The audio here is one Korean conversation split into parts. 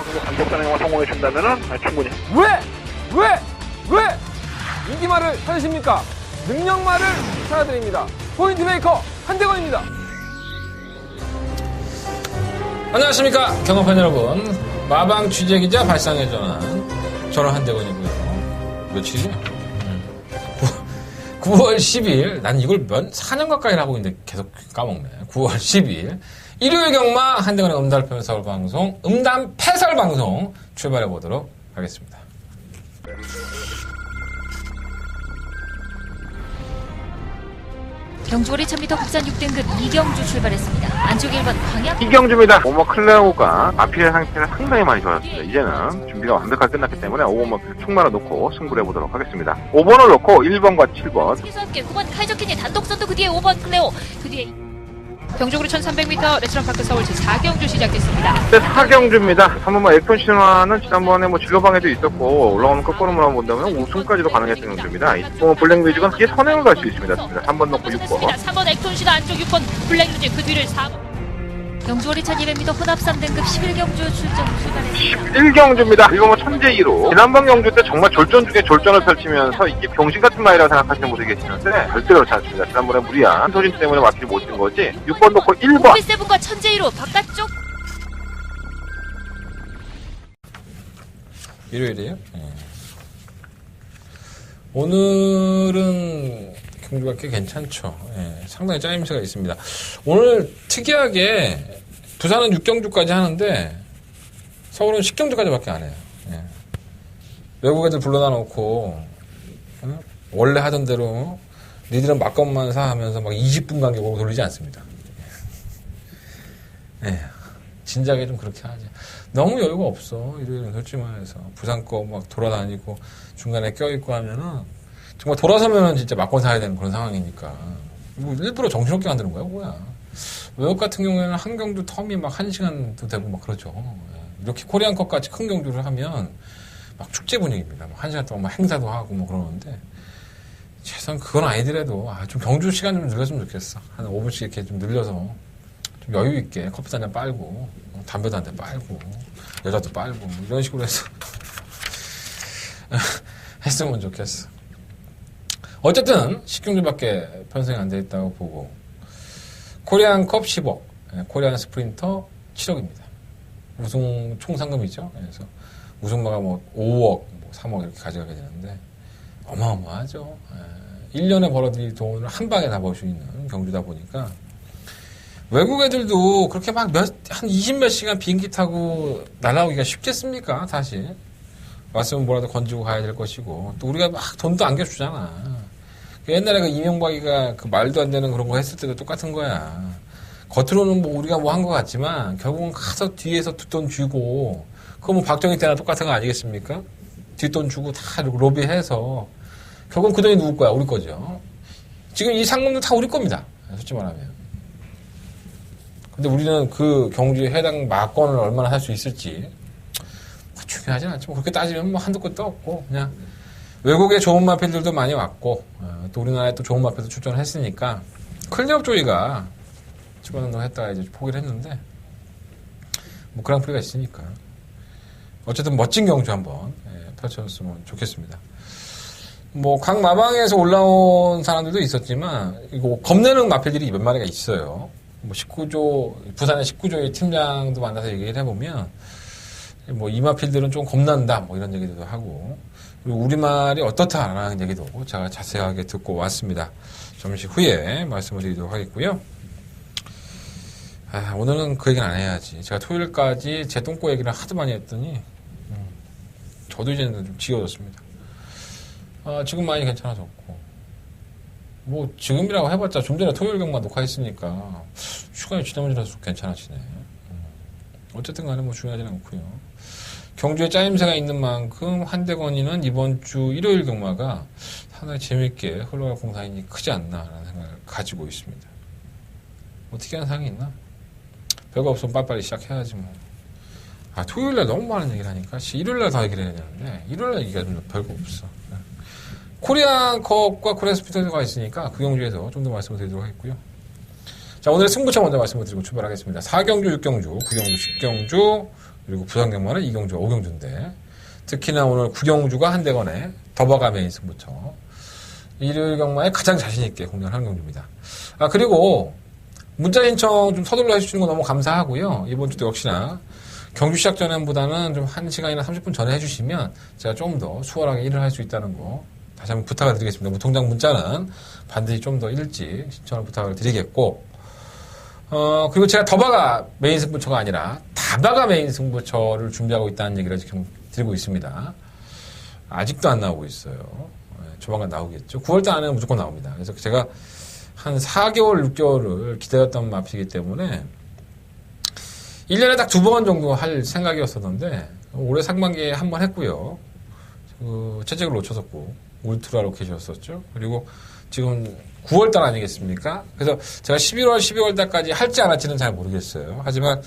정도 감독단행과 성공해 준다면은 충분히. 왜 인기말을 찾으십니까? 능력말을 찾아드립니다. 포인트 메이커 한대건입니다. 안녕하십니까 경험fan 여러분. 마방 취재기자 발상의 전환 저는 한대건이고요. 며칠이냐? 9월 10일 난 이걸 4년 가까이 하고 있는데 계속 까먹네. 9월 10일 일요일 경마 한대건의 음담 서울방송 음담 패설방송 출발해 보도록 하겠습니다. 경주월이 1000m 국산 6등급 이경주 출발했습니다. 안쪽 1번 광양 이경주입니다. 오버 클레오가 마필의 상태가 상당히 많이 좋아졌습니다. 이제는 준비가 완벽하게 끝났기 때문에 5번 마필 충만을 놓고 승부를 해보도록 하겠습니다. 5번을 놓고 1번과 7번 최소 함께 9번 카이저킨이 단독선두 그 뒤에 5번 클레오 그 뒤에 경주구리 1300m 레스토랑파크 서울 제4경주 시작됐습니다. 네, 4경주입니다. 한 번만 액션 신화는 지난번에 진로방에도 있었고 올라오는 끝걸음을 본다면 우승까지도 가능했던 경주입니다. 이 블랙 뮤직은 뒤에 선행을 갈 수 있습니다. 3번 놓고 6번 3번 액션 신화 안쪽 6번 블랙 뮤직 그 뒤를 4번 경주월이 1200m 혼합 3등급 11경주 출발했습니다. 11경주입니다. 이거 천재 1호. 지난번 경주 때 정말 졸전 중에 졸전을 펼치면서 이게 병신 같은 말이라고 생각하시는 분들이 계시는데 절대 그렇지 않습니다. 지난번에 무리한 소진 때문에 마필이 못 뛴 거지. 6번 놓고 1번. 7과 천재 1호 바깥쪽 일요일이에요? 네. 오늘은 경주가 꽤 괜찮죠. 예, 상당히 짜임새가 있습니다. 오늘 특이하게 부산은 6경주까지 하는데 서울은 10경주까지밖에 안 해요. 예. 외국 애들 불러다 놓고 원래 하던 대로 니들은 막것만 사 하면서 막 20분 간격으로 돌리지 않습니다. 예. 진작에 좀 그렇게 하지. 너무 여유가 없어. 일요일은 솔직히 말해서 부산 거 막 돌아다니고 중간에 껴있고 하면은 정말 돌아서면은 진짜 막권 사야 되는 그런 상황이니까. 뭐 일부러 정신없게 만드는 거야, 뭐야. 외국 같은 경우에는 한 경주 텀이 막 1시간도 되고 막 그러죠. 이렇게 코리안컵 같이 큰 경주를 하면 막 축제 분위기입니다. 막 1시간 동안 막 행사도 하고 뭐 그러는데 최소한 그건 아니더라도 좀 경주 시간 좀 늘렸으면 좋겠어. 한 5분씩 이렇게 좀 늘려서 좀 여유 있게 커피도 한잔 빨고 담배도 한 대 빨고 여자도 빨고 뭐 이런 식으로 해서 했으면 좋겠어. 어쨌든 10경주밖에 편성이 안 돼 있다고 보고 코리안컵 10억, 코리안 스프린터 7억입니다. 우승 총 상금이죠. 그래서 우승마가 뭐 5억, 뭐 3억 이렇게 가져가게 되는데 어마어마하죠. 1년에 벌어들일 돈을 한 방에 다 벌 수 있는 경주다 보니까 외국 애들도 그렇게 막 한 20몇 시간 비행기 타고 날아오기가 쉽겠습니까? 사실 왔으면 뭐라도 건지고 가야 될 것이고 또 우리가 막 돈도 안겨주잖아. 옛날에 그 이명박이가 그 말도 안 되는 그런 거 했을 때도 똑같은 거야. 겉으로는 뭐 우리가 뭐 한 것 같지만 결국은 가서 뒤에서 뒷돈 주고 그거 뭐 박정희 때나 똑같은 거 아니겠습니까? 뒷돈 주고 다 로비해서 결국은 그 돈이 누구 거야? 우리 거죠. 지금 이 상금도 다 우리 겁니다. 솔직히 말하면. 근데 우리는 그 경주에 해당 막권을 얼마나 살 수 있을지 중요하진 않지만 그렇게 따지면 뭐 한두 끝도 없고 그냥 외국에 좋은 마필들도 많이 왔고 또 우리나라에 또 좋은 마필도 출전을 했으니까 클리업 조이가 출전운동 했다가 이제 포기를 했는데 뭐 그랑프리가 있으니까 어쨌든 멋진 경주 한번 펼쳐줬으면 좋겠습니다. 뭐 각 마방에서 올라온 사람들도 있었지만 이거 겁내는 마필들이 몇 마리가 있어요. 뭐 19조 부산의 19조의 팀장도 만나서 얘기를 해보면 뭐 이마필들은 좀 겁난다 뭐 이런 얘기도 하고 그리고 우리말이 어떻다라는 얘기도 제가 자세하게 듣고 왔습니다. 잠시 후에 말씀을 드리도록 하겠고요. 오늘은 그 얘기는 안 해야지. 제가 토요일까지 제 똥꼬 얘기를 하도 많이 했더니 저도 이제는 좀 지겨워졌습니다. 지금 많이 괜찮아졌고 뭐 지금이라고 해봤자 좀 전에 토요일 경만 녹화했으니까 시간이 지나면 지날수록 괜찮아지네. 어쨌든 간에 뭐 중요하진 않고요. 경주에 짜임새가 있는 만큼 한대건이는 이번 주 일요일 경마가 상당히 재밌게 흘러갈 공산이 크지 않나라는 생각을 가지고 있습니다. 뭐 특이한 사항이 있나? 별거 없으면 빨리빨리 시작해야지 뭐. 토요일날 너무 많은 얘기를 하니까 일요일날 더 얘기를 해야 되는데 일요일날 얘기가 좀 별거 없어. 코리안컵과 코리안 스피드가 있으니까 그 경주에서 좀 더 말씀을 드리도록 하겠고요. 자, 오늘의 승부처 먼저 말씀을 드리고 출발하겠습니다. 4경주, 6경주, 9경주, 10경주, 그리고 부산경마는 2경주, 5경주인데, 특히나 오늘 9경주가 한대건의 더버가 메인 승부처. 일요일 경마에 가장 자신있게 공략하는 경주입니다. 그리고 문자 신청 좀 서둘러 해주시는 거 너무 감사하고요. 이번 주도 역시나 경주 시작 전보다는 좀 1시간이나 30분 전에 해주시면 제가 좀 더 수월하게 일을 할 수 있다는 거 다시 한번 부탁을 드리겠습니다. 무통장 문자는 반드시 좀 더 일찍 신청을 부탁을 드리겠고, 그리고 제가 더바가 메인 승부처가 아니라 다바가 메인 승부처를 준비하고 있다는 얘기를 지금 드리고 있습니다. 아직도 안 나오고 있어요. 조만간 나오겠죠. 9월달 안에는 무조건 나옵니다. 그래서 제가 한 4개월, 6개월을 기다렸던 마피이기 때문에 1년에 딱 2번 정도 할 생각이었었는데 올해 상반기에 한 번 했고요. 채찍을 놓쳤었고 울트라 로켓이었었죠. 그리고 지금 9월달 아니겠습니까? 그래서 제가 11월, 12월달까지 할지 안 할지는 잘 모르겠어요. 하지만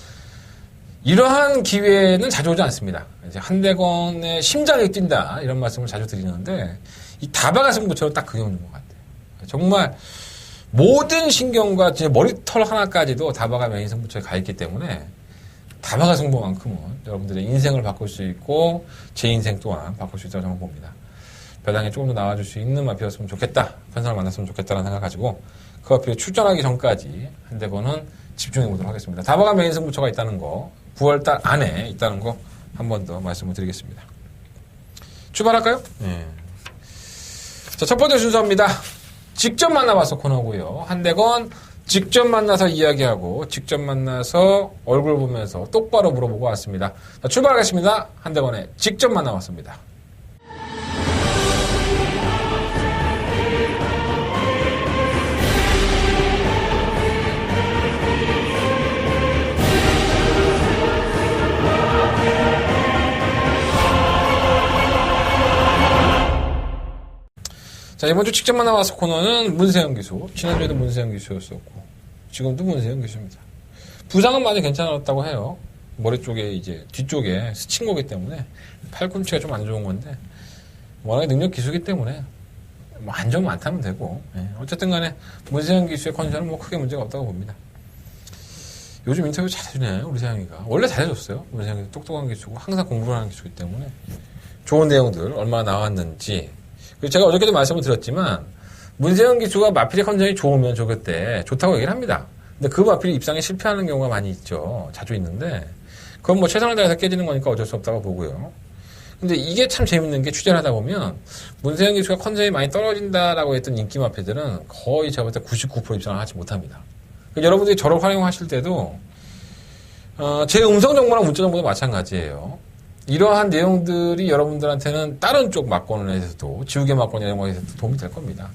이러한 기회는 자주 오지 않습니다. 이제 한대건의 심장이 뛴다 이런 말씀을 자주 드리는데 이 다바가 승부처럼 딱 그 경우인 것 같아요. 정말 모든 신경과 진짜 머리털 하나까지도 다바가 메인 승부처에 가 있기 때문에 다바가 승부만큼은 여러분들의 인생을 바꿀 수 있고 제 인생 또한 바꿀 수 있다고 저는 봅니다. 배당에 조금 더 나와줄 수 있는 마피였으면 좋겠다. 편성을 만났으면 좋겠다는 생각 가지고 그 마피에 출전하기 전까지 한대건은 집중해 보도록 하겠습니다. 다바가 메인 승부처가 있다는 거 9월달 안에 있다는 거 한 번 더 말씀을 드리겠습니다. 출발할까요? 네. 자, 첫 번째 순서입니다. 직접 만나봐서 코너고요. 한대건 직접 만나서 이야기하고 직접 만나서 얼굴 보면서 똑바로 물어보고 왔습니다. 자, 출발하겠습니다. 한대건에 직접 만나봤습니다. 자, 이번 주 직접 만나와서 코너는 문세영 기수. 지난주에도 문세영 기수였었고, 지금도 문세영 기수입니다. 부상은 많이 괜찮았다고 해요. 머리 쪽에 이제 뒤쪽에 스친 거기 때문에 팔꿈치가 좀 안 좋은 건데, 워낙에 능력 기수기 때문에 뭐 안 좋으면 안 타면 되고, 어쨌든 간에 문세영 기수의 컨디션은 뭐 크게 문제가 없다고 봅니다. 요즘 인터뷰 잘해주네, 우리 세영이가. 원래 잘해줬어요. 문세영이 똑똑한 기수고, 항상 공부를 하는 기수이기 때문에. 좋은 내용들, 얼마나 나왔는지, 제가 어저께도 말씀을 드렸지만 문세영 기수가 마필의 컨디션이 좋으면 그때 좋다고 얘기를 합니다. 근데 그 마필이 입상에 실패하는 경우가 많이 있죠. 자주 있는데 그건 뭐 최선을 다해서 깨지는 거니까 어쩔 수 없다고 보고요. 근데 이게 참 재밌는 게 취재를 하다 보면 문세영 기수가 컨디션이 많이 떨어진다라고 했던 인기 마필들은 거의 제가 볼 때 99% 입상을 하지 못합니다. 그러니까 여러분들이 저를 활용하실 때도 제 음성 정보나 문자 정보도 마찬가지예요. 이러한 내용들이 여러분들한테는 다른 쪽 막권에서도 지우개 막권 이런 거에서도 도움이 될 겁니다.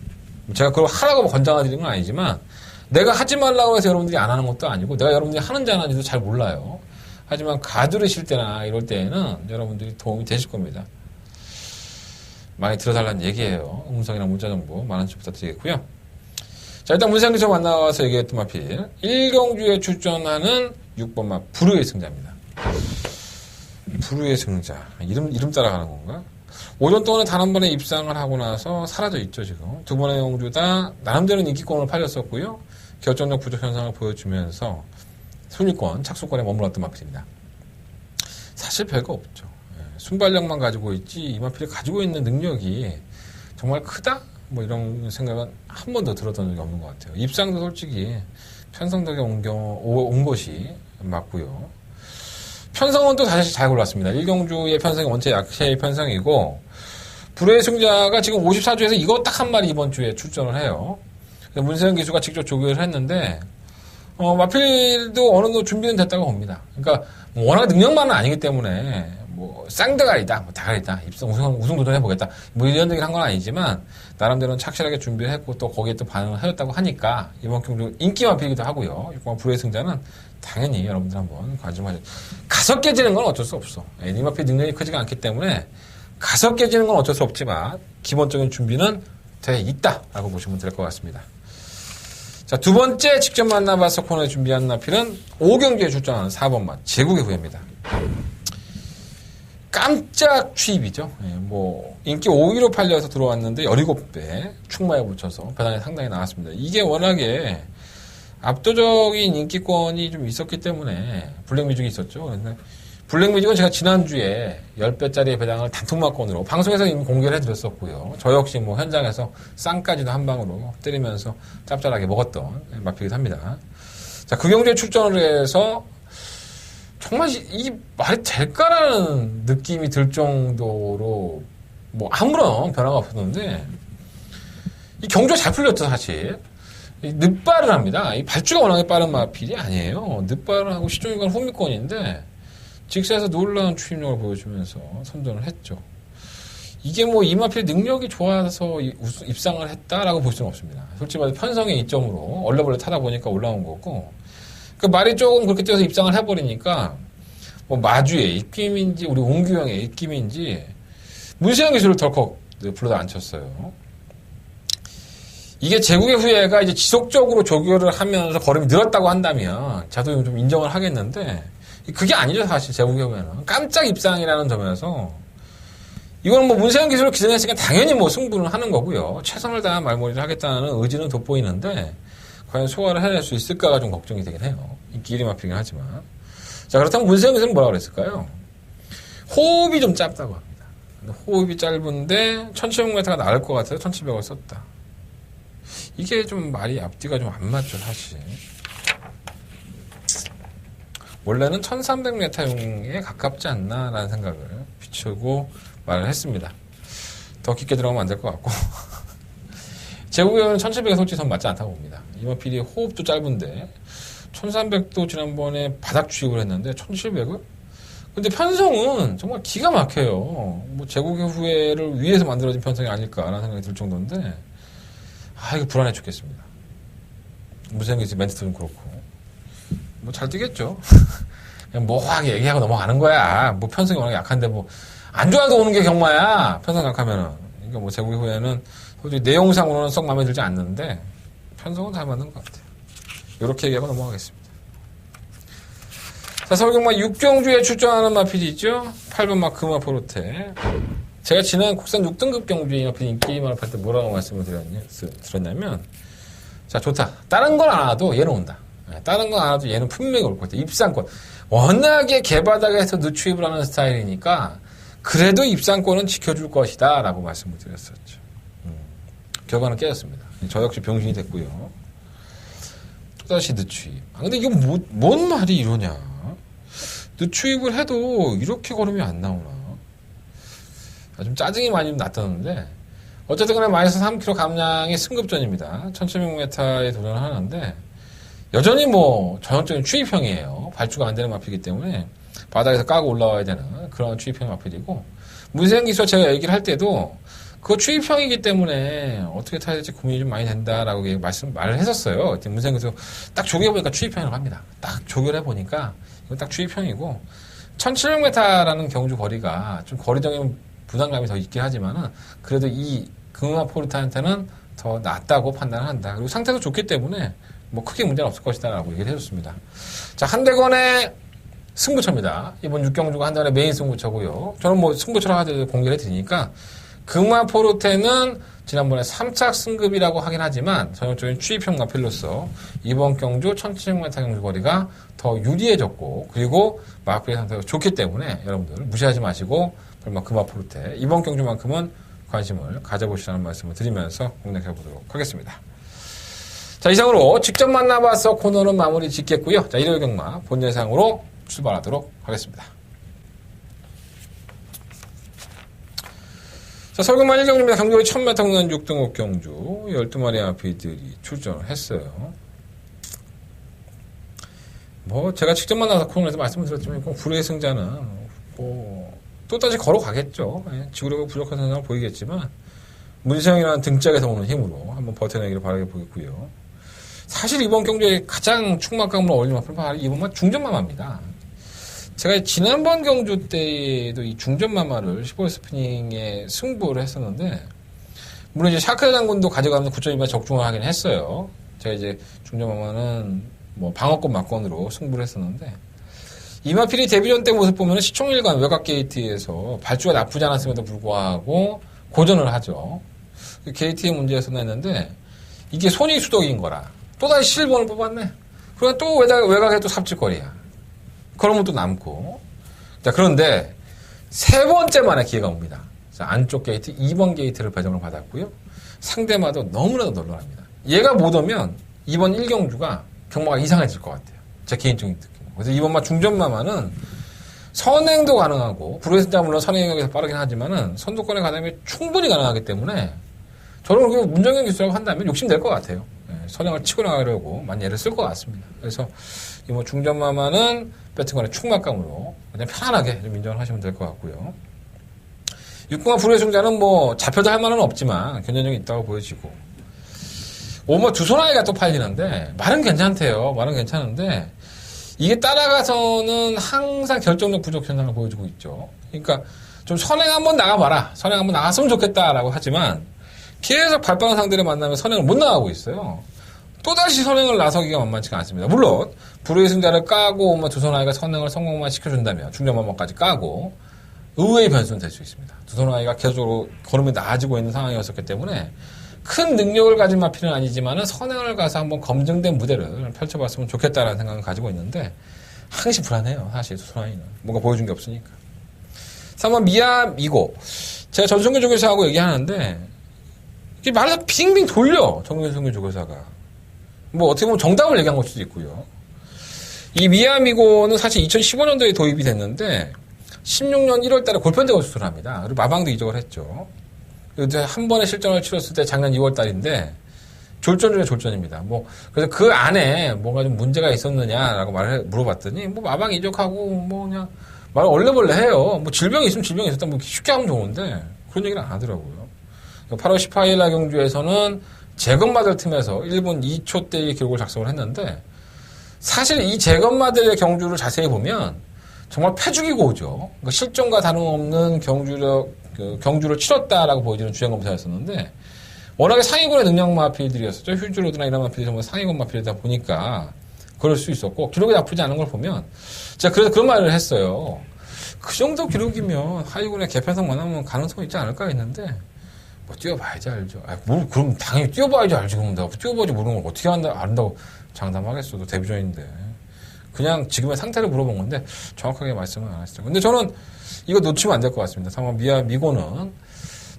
제가 그걸 하라고 권장해드리는 건 아니지만 내가 하지 말라고 해서 여러분들이 안 하는 것도 아니고 내가 여러분들이 하는지 안 하는지도 잘 몰라요. 하지만 가두르실 때나 이럴 때에는 여러분들이 도움이 되실 겁니다. 많이 들어달라는 얘기예요. 음성이나 문자 정보 많은 수 부탁드리겠고요. 자, 일단 문세영 기수 만나와서 얘기했던 마필 1경주에 출전하는 6번 마 불후의 승자입니다. 불후의 승자. 이름 따라가는 건가? 오전 동안에 단 한 번에 입상을 하고 나서 사라져 있죠, 지금. 두 번의 경주 다 나름대로 인기권을 팔렸었고요. 결정력 부족 현상을 보여주면서 순위권, 착수권에 머물렀던 마필입니다. 사실 별거 없죠. 순발력만 가지고 있지, 이 마필이 가지고 있는 능력이 정말 크다? 뭐 이런 생각은 한 번도 들었던 적이 없는 것 같아요. 입상도 솔직히 편성덕에 온 것이 맞고요. 편성은 또 다시 잘 골랐습니다. 1경주의 편성이 원체 약체의 편성이고 불후의 승자가 지금 54주에서 이거 딱 한 마리 이번 주에 출전을 해요. 문세영 기수가 직접 조교를 했는데 마필도 어느 정도 준비는 됐다고 봅니다. 그러니까 뭐 워낙 능력만은 아니기 때문에 뭐 쌍대가리다, 뭐 다가리다, 입성 우승 도전해보겠다 뭐 이런 얘기를 한 건 아니지만 나름대로는 착실하게 준비를 했고 또 거기에 또 반응을 하였다고 하니까 이번 경주 인기 마필이기도 하고요. 불후의 승자는 당연히 여러분들 한번 관심하세요. 가서 깨지는 건 어쩔 수 없어. 이 마필 능력이 크지가 않기 때문에 가서 깨지는 건 어쩔 수 없지만 기본적인 준비는 돼 있다라고 보시면 될 것 같습니다. 자, 두 번째 직접 만나봐서 코너에 준비한 마필은 5경주에 출전하는 4번 마 제국의 후예입니다. 깜짝 취입이죠. 뭐 인기 5위로 팔려서 들어왔는데 17배 충마에 붙여서 배당이 상당히 나왔습니다. 이게 워낙에 압도적인 인기권이 좀 있었기 때문에 블랙뮤직이 있었죠. 그런데 블랙뮤직은 제가 지난주에 10배짜리 배당을 단톡마건으로 방송에서 이미 공개를 해드렸었고요. 저 역시 뭐 현장에서 쌍까지도 한 방으로 때리면서 짭짤하게 먹었던 마피기도 합니다. 자, 그 경주에 출전을 해서 정말 이 말이 될까라는 느낌이 들 정도로 뭐 아무런 변화가 없었는데 이 경주가 잘 풀렸죠, 사실. 늦발을 합니다. 이 발주가 워낙에 빠른 마필이 아니에요. 늦발을 하고 시종일관 후미권인데 직사에서 놀라운 추임력을 보여주면서 선전을 했죠. 이게 뭐 이 마필 능력이 좋아서 입상을 했다라고 볼 수는 없습니다. 솔직히 말해 편성의 이점으로 얼레벌레 타다 보니까 올라온 거고 그 말이 조금 그렇게 뛰어서 입상을 해버리니까 뭐 마주의 입김인지 우리 옹규형의 입김인지 문세영 기술을 덜컥 불러다 앉혔어요. 이게 제국의 후예가 이제 지속적으로 조교를 하면서 걸음이 늘었다고 한다면 저도 좀 인정을 하겠는데 그게 아니죠, 사실 제국의 후예는 깜짝 입상이라는 점에서 이거는 뭐 문세영 기술을 기존했으니까 당연히 뭐 승부는 하는 거고요. 최선을 다한 말머리를 하겠다는 의지는 돋보이는데 과연 소화를 해낼 수 있을까가 좀 걱정이 되긴 해요. 인기 1위 마피긴 하지만. 자, 그렇다면 문세영 기술은 뭐라고 그랬을까요? 호흡이 좀 짧다고 합니다. 호흡이 짧은데 1700m가 나을 것 같아서 1700을 썼다. 이게 좀 말이 앞뒤가 좀 안 맞죠, 사실. 원래는 1300m용에 가깝지 않나라는 생각을 비추고 말을 했습니다. 더 깊게 들어가면 안 될 것 같고. 제국에는 1700에 솔직히 전 맞지 않다고 봅니다. 이마필이 호흡도 짧은데 1300도 지난번에 바닥 주입을 했는데 1700을? 근데 편성은 정말 기가 막혀요. 뭐 제국의 후예를 위해서 만들어진 편성이 아닐까라는 생각이 들 정도인데 이거 불안해 죽겠습니다. 무슨 얘기지 멘트도 좀 그렇고 뭐 잘 뛰겠죠. 그냥 뭐하게 얘기하고 넘어가는 거야. 뭐 편성이 워낙 약한데 뭐 안 좋아도 오는 게 경마야. 편성 약하면은. 그러니까 뭐 제국의 후예는 솔직히 내용상으로는 썩 마음에 들지 않는데 편성은 잘 맞는 것 같아요. 이렇게 얘기하고 넘어가겠습니다. 자, 서울경마 6경주에 출전하는 마필이 있죠. 8번 마크마 포르테. 제가 지난 국산 6등급 경주에 이 마필 인기만을 팔 때 뭐라고 말씀을 드렸냐면 자, 좋다. 다른 건 안 와도 얘는 온다. 다른 건 안 와도 얘는 분명히 올 것 같아. 입상권. 워낙에 개바닥에서 늦추입을 하는 스타일이니까 그래도 입상권은 지켜줄 것이다 라고 말씀을 드렸었죠. 결과는 깨졌습니다. 저 역시 병신이 됐고요. 또다시 늦추입. 근데 이게 뭔 말이 이러냐. 늦추입을 해도 이렇게 걸음이 안 나오나. 좀 짜증이 많이 났다는데 어쨌든 간에 마이너스 3kg 감량의 승급전입니다. 1700m에 도전을 하는데 여전히 뭐 전형적인 추입형이에요. 발주가 안 되는 마필이기 때문에 바닥에서 까고 올라와야 되는 그런 추입형 마필이고 문세영 기수와 제가 얘기를 할 때도 그거 추입형이기 때문에 어떻게 타야 될지 고민이 좀 많이 된다라고 말을 했었어요. 문세영 기수 딱 조교해보니까 추입형이라고 합니다. 딱 조교를 해보니까 이건 딱 추입형이고 1700m라는 경주 거리가 좀 거리적인 부담감이 더 있긴 하지만은 그래도 이 금화 포르테한테는 더 낫다고 판단을 한다. 그리고 상태도 좋기 때문에 뭐 크게 문제는 없을 것이다라고 얘기를 해줬습니다. 자, 한대건의 승부처입니다. 이번 6경주가 한대건의 메인 승부처고요. 저는 뭐 승부처라고 하더라도 공개를 해드리니까 금화 포르테는 지난번에 3착 승급이라고 하긴 하지만 전형적인 추입형 마필로서 이번 경주 1700m 경주 거리가 더 유리해졌고 그리고 마필의 상태가 좋기 때문에 여러분들 무시하지 마시고 금화 포르테 이번 경주만큼은 관심을 가져보시라는 말씀을 드리면서 공략해보도록 하겠습니다. 자, 이상으로 직접 만나봐서 코너는 마무리 짓겠고요. 자, 일요일 경마 본 예상으로 출발하도록 하겠습니다. 자, 서울경마 1경주입니다. 경주의 1000m 공연 6등급 경주 12마리 아피들이 출전을 했어요. 뭐 제가 직접 만나서 코너에서 말씀을 드렸지만 불의 승자는 뭐 또다시 걸어가겠죠. 지구력이 부족한 선상을 보이겠지만 문세영이라는 등짝에서 오는 힘으로 한번 버텨내기를 바라게 보겠고요. 사실 이번 경주에 가장 축막감으로 어울리는 마필은 바로 이번만 중전마마입니다. 제가 지난번 경주 때도 이 중전마마를 15일 스피닝에 승부를 했었는데 물론 이제 샤크 장군도 가져가면서 9.2만 적중을 하긴 했어요. 제가 이제 중전마마는 뭐 방어권 막권으로 승부를 했었는데 이마필이 데뷔전 때 모습 보면 시청일관 외곽 게이트에서 발주가 나쁘지 않았음에도 불구하고 고전을 하죠. 그 게이트의 문제에서 냈는데 이게 손이 수덕인 거라 또다시 11번을 뽑았네. 그러면 또 외곽에 또 삽질거리야. 그러면 또 남고. 자, 그런데 세 번째만에 기회가 옵니다. 자, 안쪽 게이트 2번 게이트를 배정을 받았고요. 상대마도 너무나도 놀라합니다. 얘가 못 오면 이번 1경주가 경마가 이상해질 것 같아요. 제 개인적인 느낌. 그래서 이번마 중전마마는 선행도 가능하고 브루에스자 물론 선행력에서 빠르긴 하지만은 선두권의 가담이 충분히 가능하기 때문에 저는 그렇게 문정현 기수라고 한다면 욕심낼 것 같아요. 선행을 치고 나가려고 많이 애를 쓸 것 같습니다. 그래서 이 뭐 중전마마는 배팅권의 충막감으로 그냥 편안하게 좀 인정을 하시면 될 것 같고요. 6공화 불후의 승자는 뭐 잡혀도 할 만은 없지만 견제력이 있다고 보여지고 오뭐 두 손아이가 또 팔리는데 말은 괜찮대요. 말은 괜찮은데 이게 따라가서는 항상 결정력 부족 현상을 보여주고 있죠. 그러니까 좀 선행 한번 나가봐라. 선행 한번 나갔으면 좋겠다라고 하지만 계속 발빠른 상대를 만나면 선행을 못 나가고 있어요. 또다시 선행을 나서기가 만만치가 않습니다. 물론 불후의 승자를 까고 오뭐 두 손아이가 선행을 성공만 시켜준다면 중전마마까지 까고 의외의 변수는 될 수 있습니다. 두 손아이가 계속적으로 걸음이 나아지고 있는 상황이었기 때문에 큰 능력을 가진 마필은 아니지만은 선행을 가서 한번 검증된 무대를 펼쳐봤으면 좋겠다라는 생각을 가지고 있는데 항시 불안해요. 사실 두 손아이는 뭔가 보여준 게 없으니까. 3번 미아미고 제가 전성규 조교사하고 얘기하는데 이게 말을 다 빙빙 돌려 전성규 조교사가 뭐 어떻게 보면 정답을 얘기한 걸 수도 있고요. 이 미아미고는 사실 2015년도에 도입이 됐는데 16년 1월 달에 골편대고 수술을 합니다. 그리고 마방도 이적을 했죠. 이제 한 번의 실전을 치렀을 때 작년 2월 달인데 졸전 중에 졸전입니다. 뭐 그래서 그 안에 뭔가 좀 문제가 있었느냐라고 물어봤더니 뭐 마방 이적하고 뭐 그냥 말을 얼레벌레 해요. 뭐 질병이 있으면 질병이 있었다 뭐 쉽게 하면 좋은데 그런 얘기는 안 하더라고요. 8월 18일 날 경주에서는 재검마들 틈에서 1분 2초대의 기록을 작성을 했는데 사실 이 재검마들의 경주를 자세히 보면 정말 패죽이고 오죠. 그러니까 실전과 다름없는 경주를 치렀다라고 보여지는 주행검사였었는데 워낙에 상위권의 능력 마필들이었었죠. 휴즈로드나 이런 마필이 정말 상위권 마필이다 보니까 그럴 수 있었고 기록이 나쁘지 않은 걸 보면 제가 그래서 그런 말을 했어요. 그 정도 기록이면 하위군의 개편성만 하면 가능성이 있지 않을까 했는데 뭐 뛰어봐야지 알죠. 그럼 당연히 뛰어봐야지 알지. 그럼 내가 뛰어봐야지 모르는 걸 어떻게 안다고 장담하겠어. 데뷔전인데. 그냥 지금의 상태를 물어본 건데 정확하게 말씀은 안 하시죠. 근데 저는 이거 놓치면 안 될 것 같습니다. 상황 미고는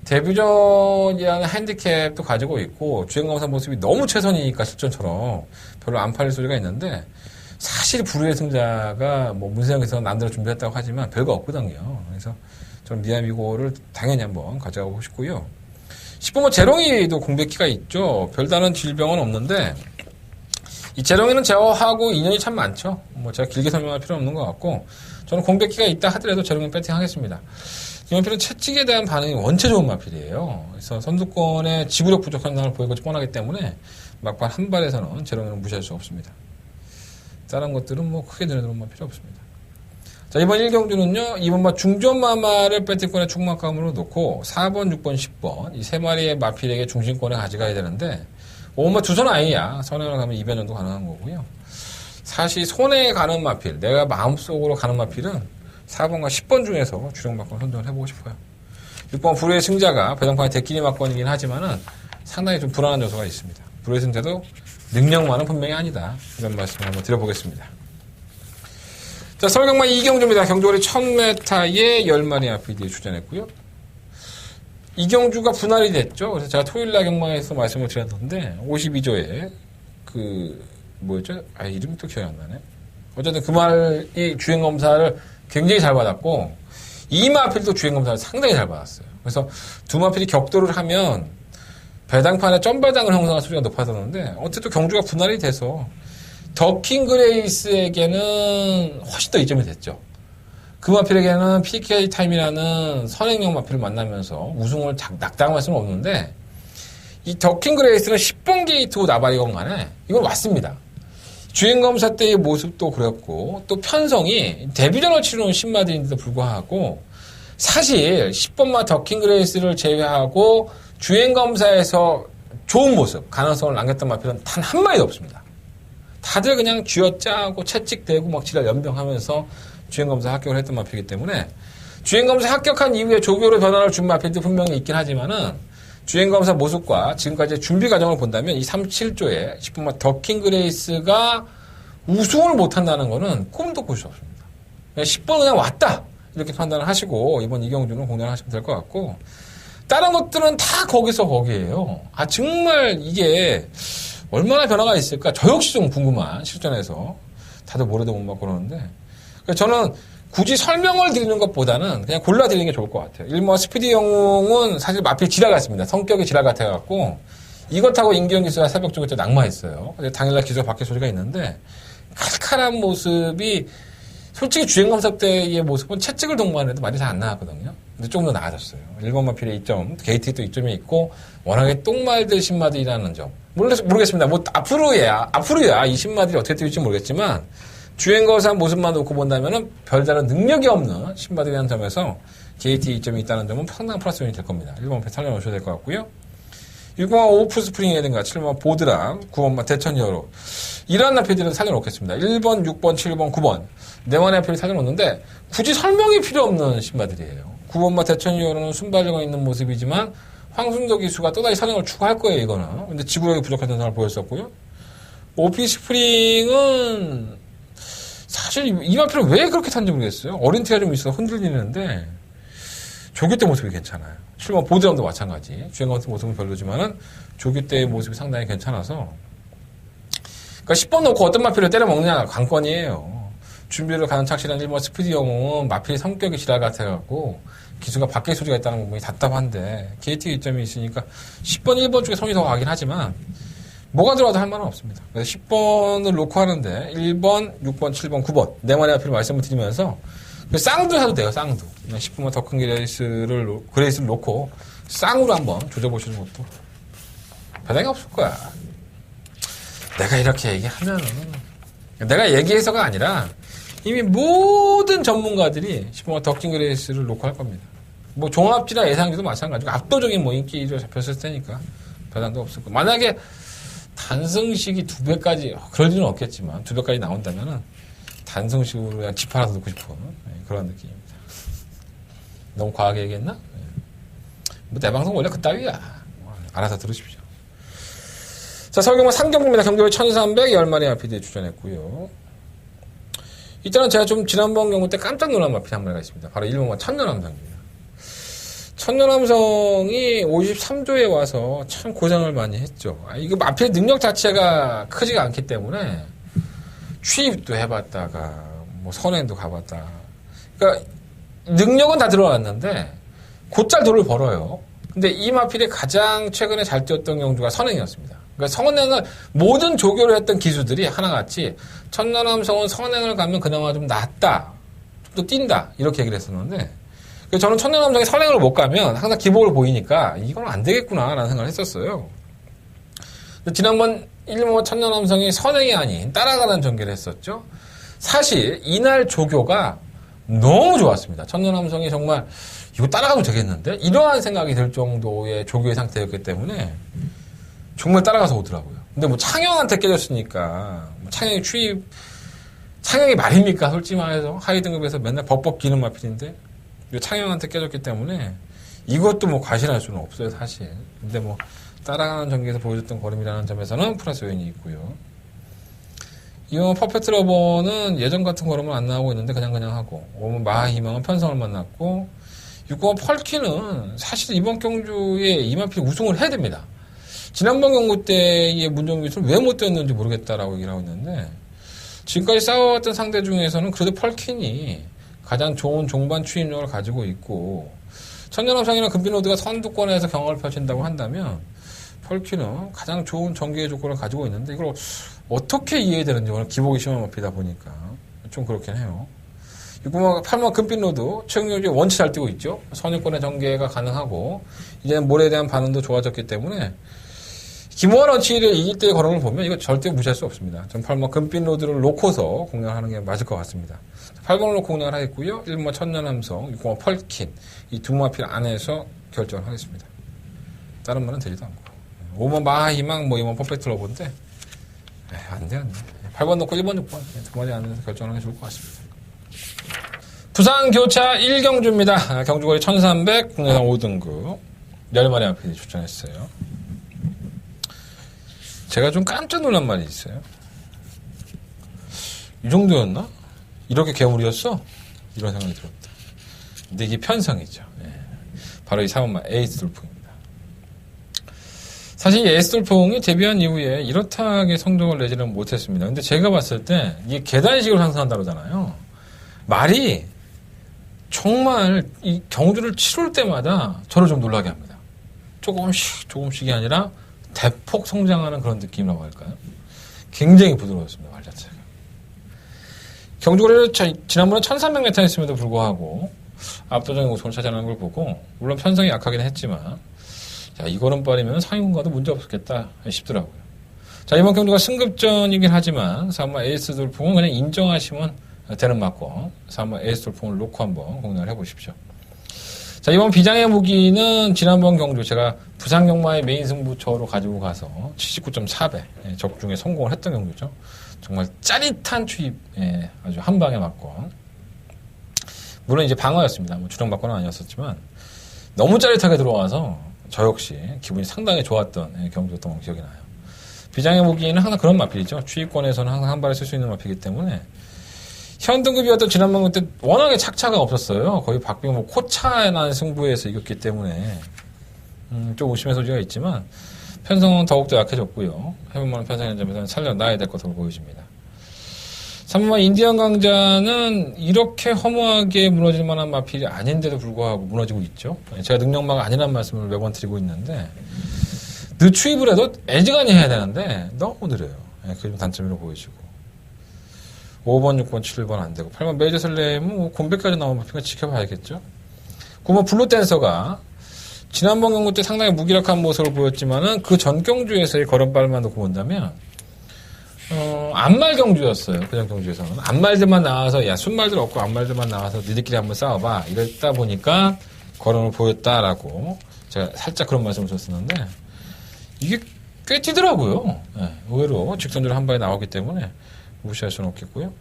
데뷔전이라는 핸디캡도 가지고 있고 주행검사 모습이 너무 최선이니까 실전처럼 별로 안 팔릴 소리가 있는데 사실 불후의 승자가 뭐 문세영에서 남대로 준비했다고 하지만 별거 없거든요. 그래서 저는 미고를 당연히 한번 가져가고 싶고요. 10번 제롱이도 공백기가 있죠. 별다른 질병은 없는데 이 재롱이는 제어하고 인연이 참 많죠. 뭐 제가 길게 설명할 필요는 없는 것 같고 저는 공백기가 있다 하더라도 재롱이 배팅하겠습니다. 이 마필은 채찍에 대한 반응이 원체 좋은 마필이에요. 그래서 선두권에 지구력 부족 현상을 보이고 뻔하기 때문에 막판 한 발에서는 재롱이는 무시할 수 없습니다. 다른 것들은 뭐 크게 늘어놓을 필요 없습니다. 자, 이번 1경주는요, 이번 중전마마를 배팅권의 충막감으로 놓고 4번, 6번, 10번 이 세 마리의 마필에게 중심권에 가져가야 되는데 뭐 두 손 아이야. 선행을 가면 2변전도 가능한 거고요. 사실 손에 가는 마필, 내가 마음속으로 가는 마필은 4번과 10번 중에서 주력막권 선정을 해보고 싶어요. 6번 불후의 승자가 배당판의 대끼리 막권이긴 하지만은 상당히 좀 불안한 요소가 있습니다. 불후의 승자도 능력만은 분명히 아니다. 이런 말씀을 한번 드려보겠습니다. 자, 서울경마 2경주입니다. 경주거리 1000m에 10마리 RPD에 출전했고요. 이 경주가 분할이 됐죠. 그래서 제가 토요일날 경마에서 말씀을 드렸는데 52조에 뭐였죠? 이름이 또 기억이 안 나네. 어쨌든 그 말이 주행검사를 굉장히 잘 받았고 이 마필도 주행검사를 상당히 잘 받았어요. 그래서 두 마필이 격돌을 하면 배당판에 점배당을 형성할 소리가 높아졌는데 어쨌든 경주가 분할이 돼서 더킹 그레이스에게는 훨씬 더 이점이 됐죠. 그 마필에게는 PK 타임이라는 선행용 마필을 만나면서 우승을 낙당할 수는 없는데 이 더킹 그레이스는 10번 게이트고 나발이건 간에 이건 왔습니다. 주행검사 때의 모습도 그랬고 또 편성이 데뷔전을 치르는 신마들인데도 불구하고 사실 10번마 더킹 그레이스를 제외하고 주행검사에서 좋은 모습, 가능성을 남겼던 마필은 단 한 마리도 없습니다. 다들 그냥 쥐어짜고 채찍대고 막 지랄 연병하면서 주행검사 합격을 했던 마필이기 때문에 주행검사 합격한 이후에 조교로 변화를 준 마필도 분명히 있긴 하지만은 주행검사 모습과 지금까지의 준비 과정을 본다면 이 37조에 10번마 더킹 그레이스가 우승을 못한다는 거는 꿈도 꿀 수 없습니다. 10번 그냥 왔다 이렇게 판단을 하시고 이번 이경주는 공략을 하시면 될 것 같고 다른 것들은 다 거기서 거기에요. 정말 이게 얼마나 변화가 있을까 저 역시 좀 궁금한 실전에서 다들 모래도 못 맞고 그러는데 저는 굳이 설명을 드리는 것보다는 그냥 골라드리는 게 좋을 것 같아요. 1번 스피디 영웅은 사실 마필 지랄 같습니다. 성격이 지랄 같아갖고 이것하고 임기영 기수가 새벽 쪽에 낙마했어요. 당일날 기수가 바뀔 소리가 있는데 칼칼한 모습이 솔직히 주행검사 때의 모습은 채찍을 동반해도 말이 잘 안 나왔거든요. 근데 조금 더 나아졌어요. 1번 마필의 이점, 게이트에 또 이점이 있고 워낙에 똥말들 신마들이라는 점. 모르겠습니다. 뭐 앞으로야 이 신마들이 어떻게 뛸지 모르겠지만 주행검사 모습만 놓고 본다면은 별다른 능력이 없는 신바들이라는 점에서 게이트 이점이 있다는 점은 상당한 플러스 요인이 될 겁니다. 1번 배 살려놓으셔야 될 것 같고요. 6번만 오프 스프링이라든가 7번만 보드랑 9번만 대천 히어로 이러한 나필들은 살려놓겠습니다. 1번, 6번, 7번, 9번 네만의 나필을 살려놓는데 굳이 설명이 필요 없는 신바들이에요. 9번만 대천 히어로는 순발력은 있는 모습이지만 황순도 기수가 또다시 사령을 추가할 거예요. 이거는. 근데 지구력이 부족한 현상을 보였었고요. 오피 스프링은 사실 이 마필은 왜 그렇게 탄지 모르겠어요. 어린 티가 좀 있어서 흔들리는데 조교 때 모습이 괜찮아요. 7번 보드랑도 마찬가지. 주행 같은 모습은 별로지만은 조교 때의 모습이 상당히 괜찮아서 그러니까 10번 놓고 어떤 마필을 때려먹느냐가 관건이에요. 준비를 가는 착실한 1번 스피디 영웅은 마필의 성격이 지랄 같아갖고 기수가 바뀔 소리가 있다는 부분이 답답한데 게이트 이점이 있으니까 10번, 1번 쪽에 손이 더 가긴 하지만 뭐가 들어와도 할 말은 없습니다. 그래서 10번을 놓고 하는데 1번, 6번, 7번, 9번 네 마리 앞을 말씀을 드리면서 쌍도 해도 돼요. 쌍도. 10번만 더 큰 그레이스를 놓고 쌍으로 한번 조져보시는 것도 배당이 없을 거야. 내가 이렇게 얘기하면은 내가 얘기해서가 아니라 이미 모든 전문가들이 10번만 더 큰 그레이스를 놓고 할 겁니다. 뭐 종합지나 예상지도 마찬가지고 압도적인 뭐 인기로 잡혔을 테니까 배당도 없을 거고 만약에 단승식이 2배까지, 그럴 일은 없겠지만, 2배까지 나온다면은, 단승식으로 그냥 집 하나 넣고 싶은 그런 느낌입니다. 너무 과하게 얘기했나? 뭐, 내 방송 원래 그따위야. 알아서 들으십시오. 자, 서울경마 3경주입니다. 경주를 1310마리 마필이 주전했고요. 일단은 제가 좀 지난번 경우 때 깜짝 놀란 마필 한 마리가 있습니다. 바로 1번만 천년함성입니다. 천년함성이 53조에 와서 참 고생을 많이 했죠. 이거 마필 능력 자체가 크지가 않기 때문에 취입도 해봤다가 뭐 선행도 가봤다. 그러니까 능력은 다 들어왔는데 곧잘 돈을 벌어요. 근데 이 마필이 가장 최근에 잘 뛰었던 경주가 선행이었습니다. 그러니까 선행을 모든 조교를 했던 기수들이 하나같이 천년함성은 선행을 가면 그나마 좀 낫다, 좀 더 뛴다 이렇게 얘기를 했었는데. 저는 천년함성이 선행을 못 가면 항상 기복을 보이니까 이건 안 되겠구나라는 생각을 했었어요. 지난번 1번 천년함성이 선행이 아닌 따라가는 전개를 했었죠. 사실 이날 조교가 너무 좋았습니다. 천년함성이 정말 이거 따라가도 되겠는데? 이러한 생각이 들 정도의 조교의 상태였기 때문에 정말 따라가서 오더라고요. 근데 뭐 창영한테 깨졌으니까 창영이 말입니까? 솔직히 말해서 하위 등급에서 맨날 벅벅 기는 마필인데 창영한테 깨졌기 때문에 이것도 뭐 과신할 수는 없어요, 사실. 근데 뭐 따라가는 전개에서 보여줬던 걸음이라는 점에서는 플러스 요인이 있고요. 이번 퍼펙트 러버는 예전 같은 걸음은 안 나오고 있는데 그냥 하고 5번 마하희망은 편성을 만났고 6번 펄키는 사실 이번 경주에 이마필 우승을 해야 됩니다. 지난번 경주 때의 문정기수를 왜 못 뛰었는지 모르겠다라고 얘기를 하고 있는데 지금까지 싸워왔던 상대 중에서는 그래도 펄킨이 가장 좋은 종반 추임력을 가지고 있고 천년함성이나 금빛로드가 선두권에서 경험을 펼친다고 한다면 펄키는 가장 좋은 전개의 조건을 가지고 있는데 이걸 어떻게 이해해야 되는지 오늘 기복이 심한 마필이다 보니까 좀 그렇긴 해요. 6번 8번 금빛로드 최근 경주에 원치 잘 뛰고 있죠. 선유권의 전개가 가능하고 이제는 몰에 대한 반응도 좋아졌기 때문에 김호환 원치를 이길 때의 걸음을 보면 이거 절대 무시할 수 없습니다. 전 8번 금빛로드를 놓고서 공략하는 게 맞을 것 같습니다. 8번을 놓고 공략을 하겠고요. 1번 천년함성, 6번 펄킨 이 두 마필 안에서 결정을 하겠습니다. 다른 말은 되지도 않고 5번 마하희망, 2번 퍼펙트 러버인데 안 돼. 8번 놓고 1번, 6번 두 마리 안에서 결정하는 게 좋을 것 같습니다. 부산 교차 1경주입니다. 경주거리 1300, 국내산 5등급 열마리 마필이 출전했어요. 제가 좀 깜짝 놀란 말이 있어요. 이 정도였나? 이렇게 괴물이었어? 이런 생각이 들었다. 근데 이게 편성이죠. 예. 바로 이 3번마 에이스 돌풍입니다. 사실 이 에이스 돌풍이 데뷔한 이후에 이렇다하게 성적을 내지는 못했습니다. 근데 제가 봤을 때 이게 계단식으로 상승한다고 하잖아요. 말이 정말 이 경주를 치룰 때마다 저를 좀 놀라게 합니다. 조금씩이 아니라 대폭 성장하는 그런 느낌이라고 할까요? 굉장히 부드러웠습니다. 말 자체가. 경주거리를 지난번에 1300m 했음에도 불구하고 압도적인 우승을 차지하는 걸 보고 물론 편성이 약하긴 했지만 자, 이 걸음발이면 상위군과도 문제 없었겠다 싶더라고요. 자, 이번 경주가 승급전이긴 하지만 3번 에이스 돌풍은 그냥 인정하시면 되는 맞고 3번 에이스 돌풍을 놓고 한번 공략을 해보십시오. 자, 이번 비장의 무기는 지난번 경주 제가 부산경마의 메인 승부처로 가지고 가서 79.4배 적중에 성공을 했던 경주죠. 정말 짜릿한 추입, 아주 한 방에 맞고. 물론 이제 방어였습니다. 뭐 주력받고는 아니었었지만 너무 짜릿하게 들어와서 저 역시 기분이 상당히 좋았던 경주였던 기억이 나요. 비장의 무기는 항상 그런 마필이죠. 추입권에서는 항상 한 발에 쓸 수 있는 마필이기 때문에 현 등급이었던 지난번 그때 워낙에 착차가 없었어요. 거의 박빙 뭐 코차에 난 승부에서 이겼기 때문에 좀 의심의 소지가 있지만 편성은 더욱더 약해졌고요. 해볼만한 편성의 점에서는 살려놔야 될 것으로 보여집니다. 3번마 인디언 강자는 이렇게 허무하게 무너질 만한 마필이 아닌데도 불구하고 무너지고 있죠. 제가 능력마가 아니란 말씀을 매번 드리고 있는데 늦추입을 해도 애지간히 해야 되는데 너무 느려요. 그게 좀 단점으로 보여지고 5번, 6번, 7번 안 되고 8번 메이저 설렘은 곰배까지 나오면 마필은 지켜봐야겠죠. 9번 블루댄서가 지난번 경주 때 상당히 무기력한 모습을 보였지만은 그 전 경주에서의 걸음발만 놓고 본다면 암말 경주였어요. 그전 경주에서는 암말들만 나와서 야 순말들 없고 암말들만 나와서 니들끼리 한번 싸워봐 이랬다 보니까 걸음을 보였다라고 제가 살짝 그런 말씀을 드렸었는데 이게 꽤 뛰더라고요. 네, 의외로 직선적으로 한 발에 나오기 때문에 무시할 수는 없겠고요.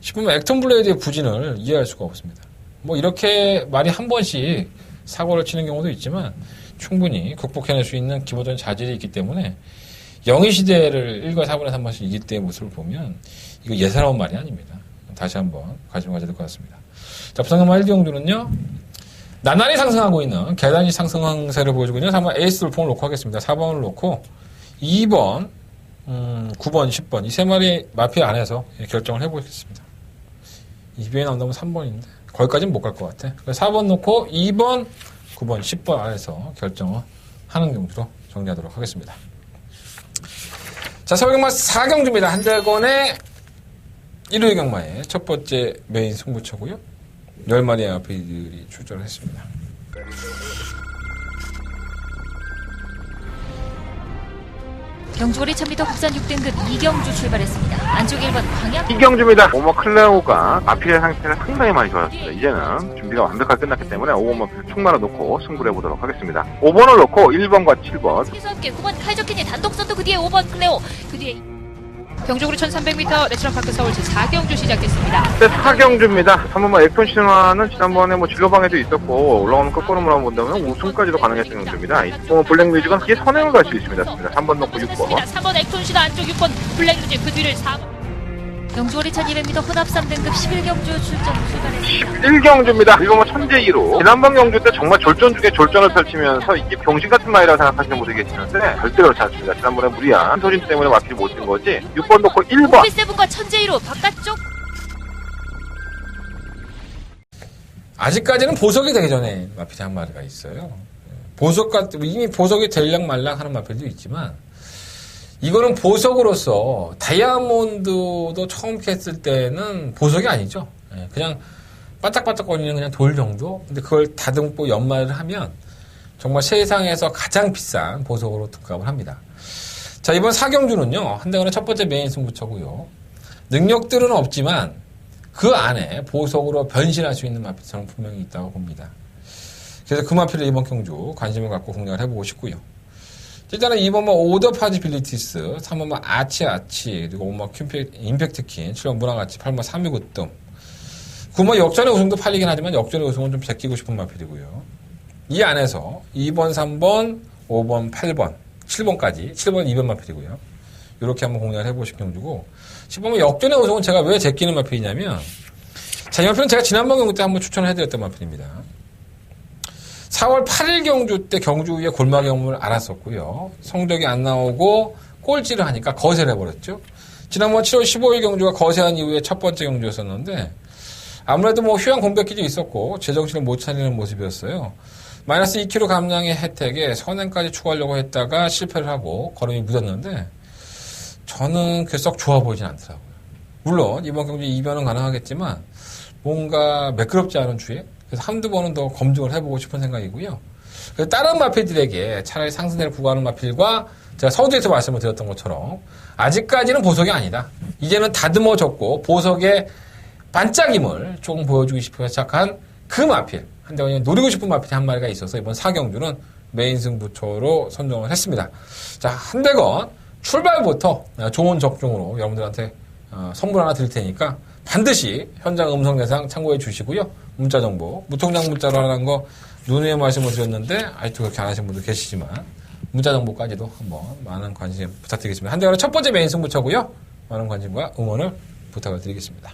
10번 액턴 블레이드의 부진을 이해할 수가 없습니다. 뭐 이렇게 말이 한 번씩 사고를 치는 경우도 있지만 충분히 극복해낼 수 있는 기본적인 자질이 있기 때문에 영의시대를 1과 4분의 3번씩 이길 때의 모습을 보면 이거 예사로운 말이 아닙니다. 다시 한번 관심을 가져야 될 것 같습니다. 자, 부산경마 1기 경주는요. 나날이 상승하고 있는 계단식 상승 항세를 보여주고 있는 3번 에이스 돌풍을 놓고 하겠습니다. 4번을 놓고 2번, 9번, 10번 이 세 마리 마필 안에서 결정을 해보겠습니다. 2비에 나온다면 3번인데 거기까지는 못 갈 것 같아. 그래서 4번 놓고 2번, 9번, 10번 안에서 결정을 하는 경주로 정리하도록 하겠습니다. 자, 서울경마 4경주입니다. 한대건의 1위 경마의 첫 번째 메인 승부처고요. 10마리의 마필들이 출전을 했습니다. 경주거리 1000m 국산 6등급 이경주 출발했습니다. 안쪽 1번 광양 이경주입니다. 오버 클레오가 마필의 상태가 상당히 많이 좋아졌습니다. 이제는 준비가 완벽하게 끝났기 때문에 5번 마필 충만을 놓고 승부를 해보도록 하겠습니다. 5번을 놓고 1번과 7번 최수 함께 9번 카이저키니 단독 선두 그 뒤에 5번 클레오 그 뒤에 경주거리 1300m 내추럴파크 서울 제4경주 시작됐습니다. 네, 4경주입니다. 3번마 액톤 신화는 지난번에 뭐 진로방에도 있었고 올라오는 끝걸음으로 본다면 우승까지도 가능했던 경주입니다. 이 블랙 뮤직은 뒤에 선행을 갈 수 있습니다. 3번 놓고 6번 3번 액톤 신화 안쪽 6번 블랙 뮤직 그 뒤를 4번 경주거리 1200m 혼합 3등급 11경주 출발했습니다. 11경주입니다. 이거 뭐 천재 1호. 지난번 경주 때 정말 졸전 중에 졸전을 펼치면서 이게 병신 같은 말이라고 생각하시는 분들이 계시는데 절대 그렇지 않습니다. 지난번에 무리한 소진 때문에 마필이 못 뛴 거지. 6번 놓고 1번. 오피세븐과 천재 1호 바깥쪽 아직까지는 보석이 되기 전에 마필이 한 마리가 있어요. 이미 보석이 될랑 말랑 하는 마필도 있지만 이거는 보석으로서 다이아몬드도 처음 캤을 때는 보석이 아니죠. 그냥 바짝바짝거리는 그냥 돌 정도. 근데 그걸 다듬고 연마를 하면 정말 세상에서 가장 비싼 보석으로 등급을 합니다. 자, 이번 4경주는요. 한대건의 첫 번째 메인 승부처고요. 능력들은 없지만 그 안에 보석으로 변신할 수 있는 마필처럼 분명히 있다고 봅니다. 그래서 그 마필을 이번 경주 관심을 갖고 공략을 해보고 싶고요. 일단은 2번마 오더 파지빌리티스, 3번마 아치, 그리고 5번마 임팩트킨, 7번 문화가치, 8번마 3위구뜸. 9번마 역전의 우승도 팔리긴 하지만 역전의 우승은 좀 제끼고 싶은 마필이고요. 이 안에서 2번, 3번, 5번, 8번, 7번까지, 7번 2번 마필이고요. 이렇게 한번 공략을 해보실 경주고, 10번 역전의 우승은 제가 왜 제끼는 마필이냐면, 자, 이 마필은 제가 지난번 경주 때 한번 추천을 해드렸던 마필입니다. 4월 8일 경주 때 경주 후에 골마 경험을 알았었고요. 성적이 안 나오고 꼴찌를 하니까 거세를 해버렸죠. 지난번 7월 15일 경주가 거세한 이후에 첫 번째 경주였었는데, 아무래도 뭐 휴양 공백기도 있었고 제정신을 못 차리는 모습이었어요. 마이너스 2kg 감량의 혜택에 선행까지 추가하려고 했다가 실패를 하고 걸음이 묻었는데 저는 그게 썩 좋아 보이진 않더라고요. 물론 이번 경주 이변은 가능하겠지만 뭔가 매끄럽지 않은 주에 그래서 한두 번은 더 검증을 해보고 싶은 생각이고요. 그래서 다른 마필들에게 차라리 상승세를 구가하는 마필과 제가 서두에서 말씀을 드렸던 것처럼 아직까지는 보석이 아니다. 이제는 다듬어졌고 보석의 반짝임을 조금 보여주고 싶어 시작한 그 마필, 한대건이 노리고 싶은 마필이 한 마리가 있어서 이번 4경주는 메인 승부처로 선정을 했습니다. 자, 한대건 출발부터 좋은 적중으로 여러분들한테 선물 하나 드릴 테니까 반드시 현장 음성 예상 참고해 주시고요. 문자 정보, 무통장 문자로 하라는 거 눈에 말씀을 드렸는데 아직도 그렇게 안 하신 분들 계시지만 문자 정보까지도 한번 많은 관심 부탁드리겠습니다. 한대건의 첫 번째 메인 승부처고요. 많은 관심과 응원을 부탁을 드리겠습니다.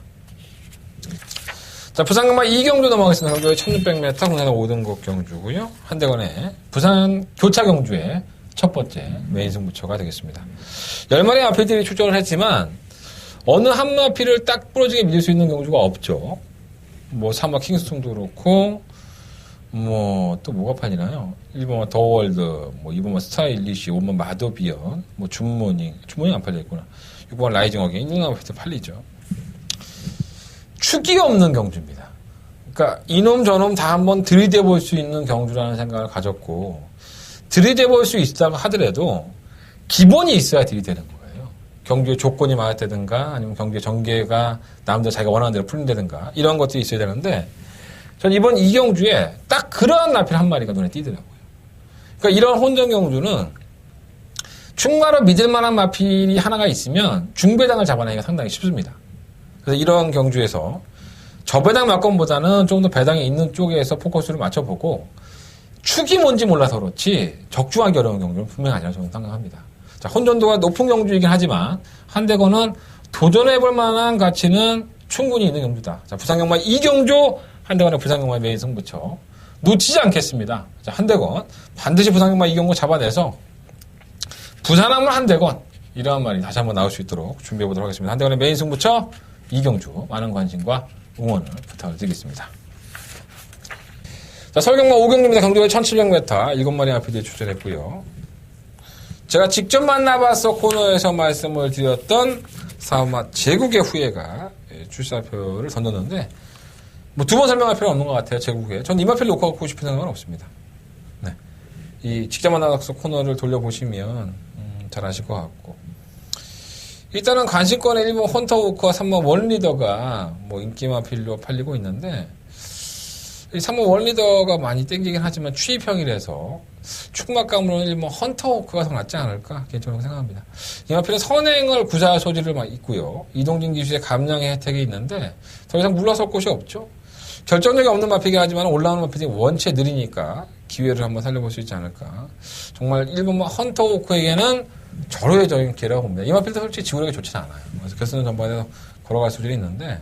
자, 부산경마 2경주 넘어가겠습니다. 경주의 1600m 국내산 5등급 경주고요. 한대건의 부산 교차 경주의 첫 번째 메인 승부처가 되겠습니다. 10마리의 마필들이 출전을 했지만 어느 한 마필을 딱 부러지게 믿을 수 있는 경주가 없죠. 뭐 3마 킹스톤도 그렇고 뭐 또 뭐가 팔리나요? 1번마 더월드, 뭐 2번마 스타일리시, 5번마 마더비언, 뭐 줌모닝 안 팔려있구나. 6번 라이징 어게인, 1번 마필 팔리죠. 축이 없는 경주입니다. 그러니까 이놈 저놈 다 한번 들이대볼 수 있는 경주라는 생각을 가졌고 들이대볼 수 있다고 하더라도 기본이 있어야 들이대는 거예요. 경주의 조건이 맞았다든가 아니면 경주의 전개가 남들 자기가 원하는 대로 풀린다든가 이런 것들이 있어야 되는데 전 이번 이 경주에 딱 그러한 마필 한 마리가 눈에 띄더라고요. 그러니까 이런 혼전 경주는 충마로 믿을 만한 마필이 하나가 있으면 중배당을 잡아내기가 상당히 쉽습니다. 그래서 이런 경주에서 저배당 막건보다는 좀 더 배당이 있는 쪽에서 포커스를 맞춰보고 축이 뭔지 몰라서 그렇지 적중하기 어려운 경주는 분명히 아니라고 저는 생각합니다. 자, 혼전도가 높은 경주이긴 하지만 한대건은 도전해볼 만한 가치는 충분히 있는 경주다. 자, 부산경마 2경주 한대건의 부산경마 메인 승부처 놓치지 않겠습니다. 자, 한대건 반드시 부산경마 2경주 잡아내서 부산하면 한대건 이러한 말이 다시 한번 나올 수 있도록 준비해보도록 하겠습니다. 한대건의 메인 승부처 이경주 많은 관심과 응원을 부탁을 드리겠습니다. 자, 서울경마 5경주입니다. 경주의 1700m 7마리 마필들이 출전했고요. 제가 직접 만나봐서 코너에서 말씀을 드렸던 사마 제국의 후예가 출사표를 던졌는데 뭐 두 번 설명할 필요는 없는 것 같아요. 제국에. 전 이 마필 놓고 가고 싶은 생각은 없습니다. 네. 이 직접 만나봐서 코너를 돌려보시면 잘 아실 것 같고 일단은 관심권의 1번 헌터우커 3번 원리더가 뭐 인기마필로 팔리고 있는데 이 3번 원리더가 많이 땡기긴 하지만 추입형이라서 축막감으로는 1번 헌터우커가 더 낫지 않을까 개인적으로 생각합니다. 이 마필은 선행을 구사할 소지를 막 있고요. 이동진 기수의 감량의 혜택이 있는데 더 이상 물러설 곳이 없죠. 결정력이 없는 마필이긴 하지만 올라오는 마필이 원체 느리니까 기회를 한번 살려볼 수 있지 않을까. 정말 1번 헌터우커에게는 절호의적인 기회라고 봅니다. 이 마필도 솔직히 지구력이 좋지는 않아요. 그래서 결승전 전반에서 걸어갈 수준이 있는데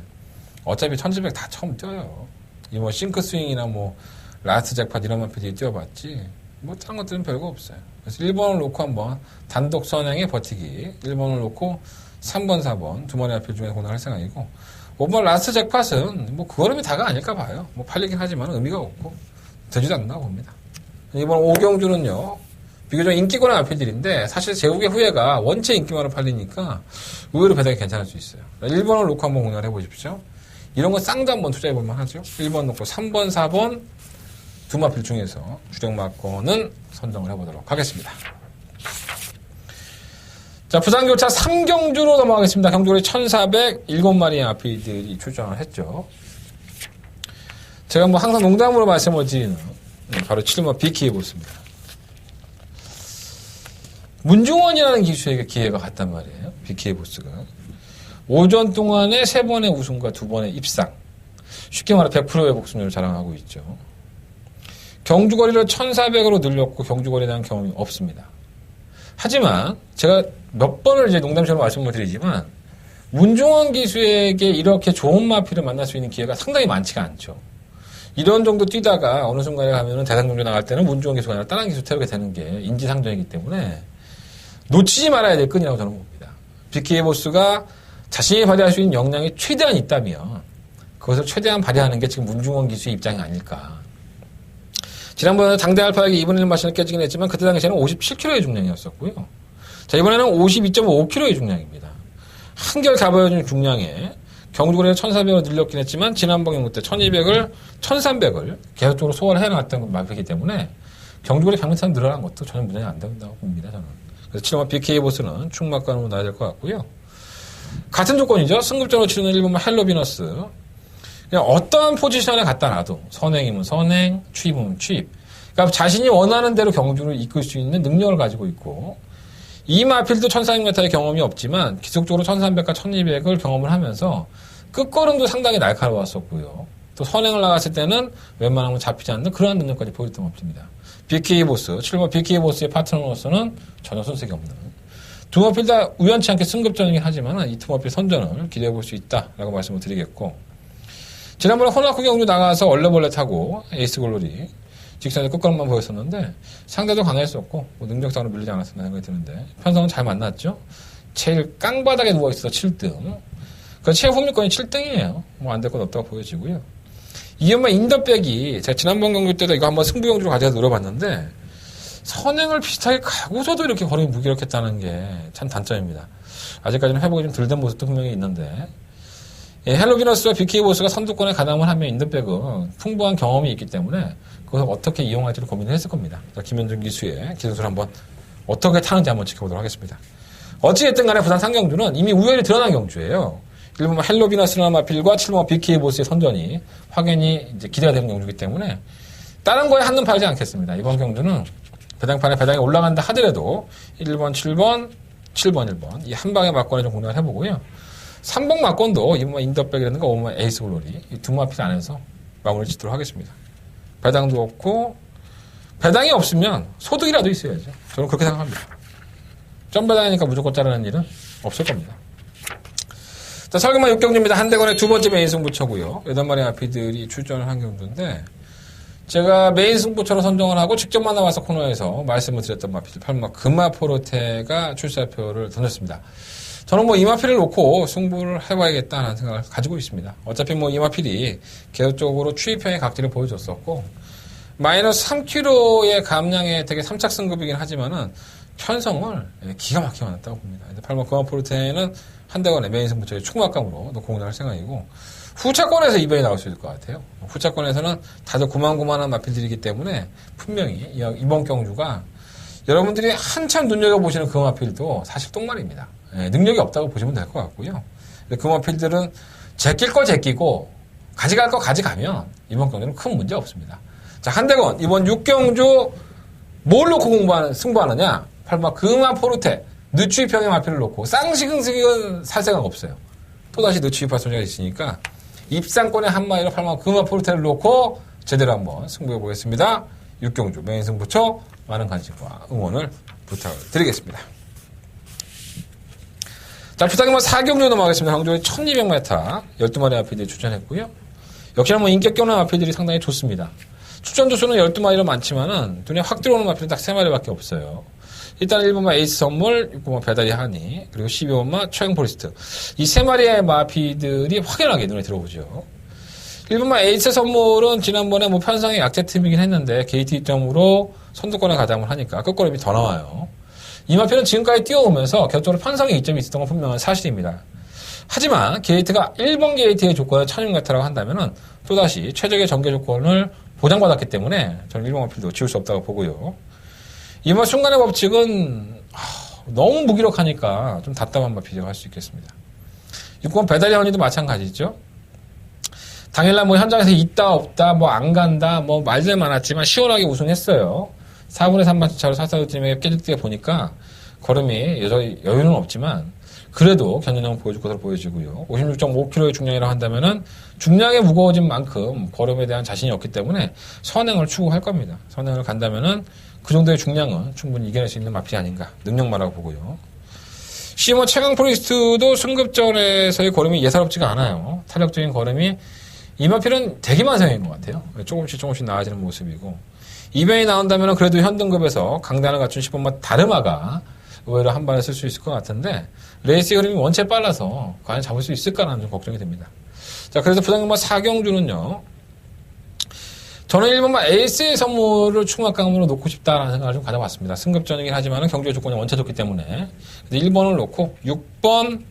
어차피 1700 다 처음 뛰어요. 이 뭐 싱크 스윙이나 뭐 라스트 잭팟 이런 마필이 뛰어봤지 뭐 다른 것들은 별거 없어요. 그래서 1번을 놓고 한번 단독 선행에 버티기 1번을 놓고 3번, 4번 두 마리 마필 중에 고난할 생각이고 5번 라스트 잭팟은 뭐 그 걸음이 다가 아닐까 봐요. 뭐 팔리긴 하지만 의미가 없고 되지도 않나 봅니다. 이번 5경주는요. 비교적 인기권의 마필들인데 사실 제국의 후예가 원체 인기만으로 팔리니까 의외로 배당이 괜찮을 수 있어요. 1번을 놓고 한번 공략을 해보십시오. 이런 거 쌍도 한번 투자해볼만 하죠. 1번 놓고 3번, 4번 두 마필 중에서 주력 마건은 선정을 해보도록 하겠습니다. 자, 부산교차 3경주로 넘어가겠습니다. 경주에 1407마리의 마필들이 출전을 했죠. 제가 뭐 항상 농담으로 말씀을 드리는 바로 7번 BK 보스입니다. 문중원이라는 기수에게 기회가 갔단 말이에요. BK 보스가. 오전 동안에 3번의 우승과 2번의 입상. 쉽게 말해 100%의 복승률을 자랑하고 있죠. 경주거리를 1400으로 늘렸고 경주거리에 대한 경험이 없습니다. 하지만 제가 몇 번을 이제 농담처럼 말씀을 드리지만 문중원 기수에게 이렇게 좋은 마필을 만날 수 있는 기회가 상당히 많지가 않죠. 이런 정도 뛰다가 어느 순간에 가면은 대상경주 나갈 때는 문중원 기수가 아니라 다른 기수 태우게 되는 게 인지상정이기 때문에 놓치지 말아야 될 끈이라고 저는 봅니다. BK 보스가 자신이 발휘할 수 있는 역량이 최대한 있다면 그것을 최대한 발휘하는 게 지금 문중원 기수의 입장이 아닐까. 지난번에 당대 알파에게 2분의 1 마신을 깨지긴 했지만 그때 당시에는 57kg의 중량이었었고요. 자, 이번에는 52.5kg의 중량입니다. 한결 가벼워진 중량에 경주거리를 1400으로 늘렸긴 했지만 지난번 경주 때 1200을 1300을 계속적으로 소화를 해나갔던 마피이기 때문에 경주거리 100m 늘어난 것도 전혀 문제가 안 된다고 봅니다. 저는. 그래서 7번 BK 보스는 충막관으로 나야 될 것 같고요. 같은 조건이죠. 승급전으로 치르는 1번만 헬로비너스. 그냥 어떠한 포지션에 갖다 놔도 선행이면 선행, 취입이면 취입. 그러니까 자신이 원하는 대로 경주를 이끌 수 있는 능력을 가지고 있고 이 마필도 1400m의 경험이 없지만 기속적으로 1300과 1200을 경험을 하면서 끝걸음도 상당히 날카로웠었고요. 또 선행을 나갔을 때는 웬만하면 잡히지 않는 그러한 능력까지 보였던 겁니다. BK 보스, 7번 BK 보스의 파트너로서는 전혀 손색이 없는 두 마필 다 우연치 않게 승급전이긴 하지만 이 두 마필 선전을 기대해 볼 수 있다라고 말씀을 드리겠고 지난번에 호나쿠 경주 나가서 얼레벌레 타고 에이스 골로리 직선에 끝걸음만 보였었는데 상대도 강했었고 뭐 능력상으로 밀리지 않았었나 생각이 드는데 편성은 잘 만났죠. 제일 깡바닥에 누워있어서 7등. 그 최후 홈리권이 7등이에요. 뭐 안 될 건 없다고 보여지고요. 이연마 인더백이 제가 지난번 경주 때도 이거 한번 승부 경주로 가져가 노려봤는데 선행을 비슷하게 가고서도 이렇게 걸음이 무기력했다는 게 참 단점입니다. 아직까지는 회복이 좀 덜 된 모습도 분명히 있는데 헬로비너스와 BK 보스가 선두권에 가담을 하면 인더백은 풍부한 경험이 있기 때문에 그것을 어떻게 이용할지를 고민을 했을 겁니다. 김현준 기수의 기술을 한번 어떻게 타는지 한번 지켜보도록 하겠습니다. 어찌됐든 간에 부산 상경주는 이미 우열이 드러난 경주예요. 1번 헬로비너스나 마필과 7번 BK 보스의 선전이 확연히 이제 기대가 되는 경주이기 때문에 다른 거에 한눈 팔지 않겠습니다. 이번 경주는 배당판에 배당이 올라간다 하더라도 1번, 7번, 7번, 1번 이 한 방의 막권에 좀 공략을 해보고요. 3번 막권도 이번 인더백이라든가 5번 에이스 글로리 이 두 마필 안에서 마무리 짓도록 하겠습니다. 배당도 없고 배당이 없으면 소득이라도 있어야죠. 저는 그렇게 생각합니다. 점배당이니까 무조건 자르는 일은 없을 겁니다. 자, 설계만 6경주입니다. 한대건의 두 번째 메인 승부처고요. 8마리 마피들이 출전을 한 경주인데 제가 메인 승부처로 선정을 하고 직접 만나와서 코너에서 말씀을 드렸던 마피들 8마 금마포르테가 출사표를 던졌습니다. 저는 뭐 이마필을 놓고 승부를 해봐야겠다는 생각을 가지고 있습니다. 어차피 뭐 이마필이 계속적으로 추입형의 각질을 보여줬었고 마이너스 3kg의 감량에 되게 3착 승급이긴 하지만은 편성을 기가 막히게 만났다고 봅니다. 8번 금마포르테는 한대건의 메인 승부처의 총막감으로 공략할 생각이고 후차권에서 이변이 나올 수 있을 것 같아요. 후차권에서는 다들 고만고만한 마필들이기 때문에 분명히 이번 경주가 여러분들이 한참 눈여겨보시는 그 마필도 사실 똥말입니다. 능력이 없다고 보시면 될 것 같고요. 그 마필들은 제낄 거 제끼고 가져갈 거 가져가면 이번 경주는 큰 문제 없습니다. 자, 한대건 이번 6경주 뭘 놓고 승부하느냐? 8번 금마포르테 늦추입형의 마필을 놓고 쌍시근식은 살 생각 없어요. 또다시 늦추입할 소지가 있으니까 입상권의 한 마리로 8번 금마포르테를 놓고 제대로 한번 승부해 보겠습니다. 6경주 메인 승부처 많은 관심과 응원을 부탁드리겠습니다. 자, 부탁이면 4경주 넘어가겠습니다. 황조의 1200m 12마리 마필들이 출전했고요. 역시나 뭐 인격경의 마필들이 상당히 좋습니다. 출전 조수는 12마리로 많지만은 눈에 확 들어오는 마필은 딱 3마리밖에 없어요. 일단 1번마 에이스 선물, 6번마 배다리 하니, 그리고 12번마 초행 포리스트. 이 3마리의 마피들이 확연하게 눈에 들어오죠. 1번마 에이스 선물은 지난번에 뭐 편성의 약재 틈이긴 했는데, 게이트 2점으로 선두권에 가담을 하니까 끝걸음이 더 나와요. 이 마피는 지금까지 뛰어오면서 격적으로 편성의 이점이 있었던 건 분명한 사실입니다. 하지만 게이트가 1번 게이트의 조건을 1600m라고 한다면은 또다시 최적의 전개 조건을 보장받았기 때문에 저는 1번 마필도 지울 수 없다고 보고요. 이번 순간의 법칙은 너무 무기력하니까 좀 답답한 마피라고 할 수 있겠습니다. 6번 배달이 언니도 마찬가지죠. 당일날 뭐 현장에서 있다 없다 뭐 안 간다 뭐 말들 많았지만 시원하게 우승했어요. 4분의 3만 차로 사사도팀에 깨질 때 보니까 걸음이 여전히 여유는 없지만 그래도 견인력을 보여줄 것으로 보여지고요. 56.5kg의 중량이라고 한다면은 중량이 무거워진 만큼 걸음에 대한 자신이 없기 때문에 선행을 추구할 겁니다. 선행을 간다면은 그 정도의 중량은 충분히 이겨낼 수 있는 마필이 아닌가. 능력마라고 보고요. 시머 최강 프리스트도 승급전에서의 걸음이 예사롭지가 않아요. 탄력적인 걸음이 이 마필은 되게 만성인 것 같아요. 조금씩 나아지는 모습이고. 이변이 나온다면 그래도 현등급에서 강단을 갖춘 10번마 다르마가 의외로 한 발에 쓸 수 있을 것 같은데 레이스의 흐름이 원체 빨라서 과연 잡을 수 있을까라는 좀 걱정이 됩니다. 자, 그래서 부상경마 4경주는요. 저는 1번마 에이스의 선물을 충막강으로 놓고 싶다라는 생각을 좀 가져봤습니다. 승급전이긴 하지만 경주의 조건이 원체 좋기 때문에 1번을 놓고 6번,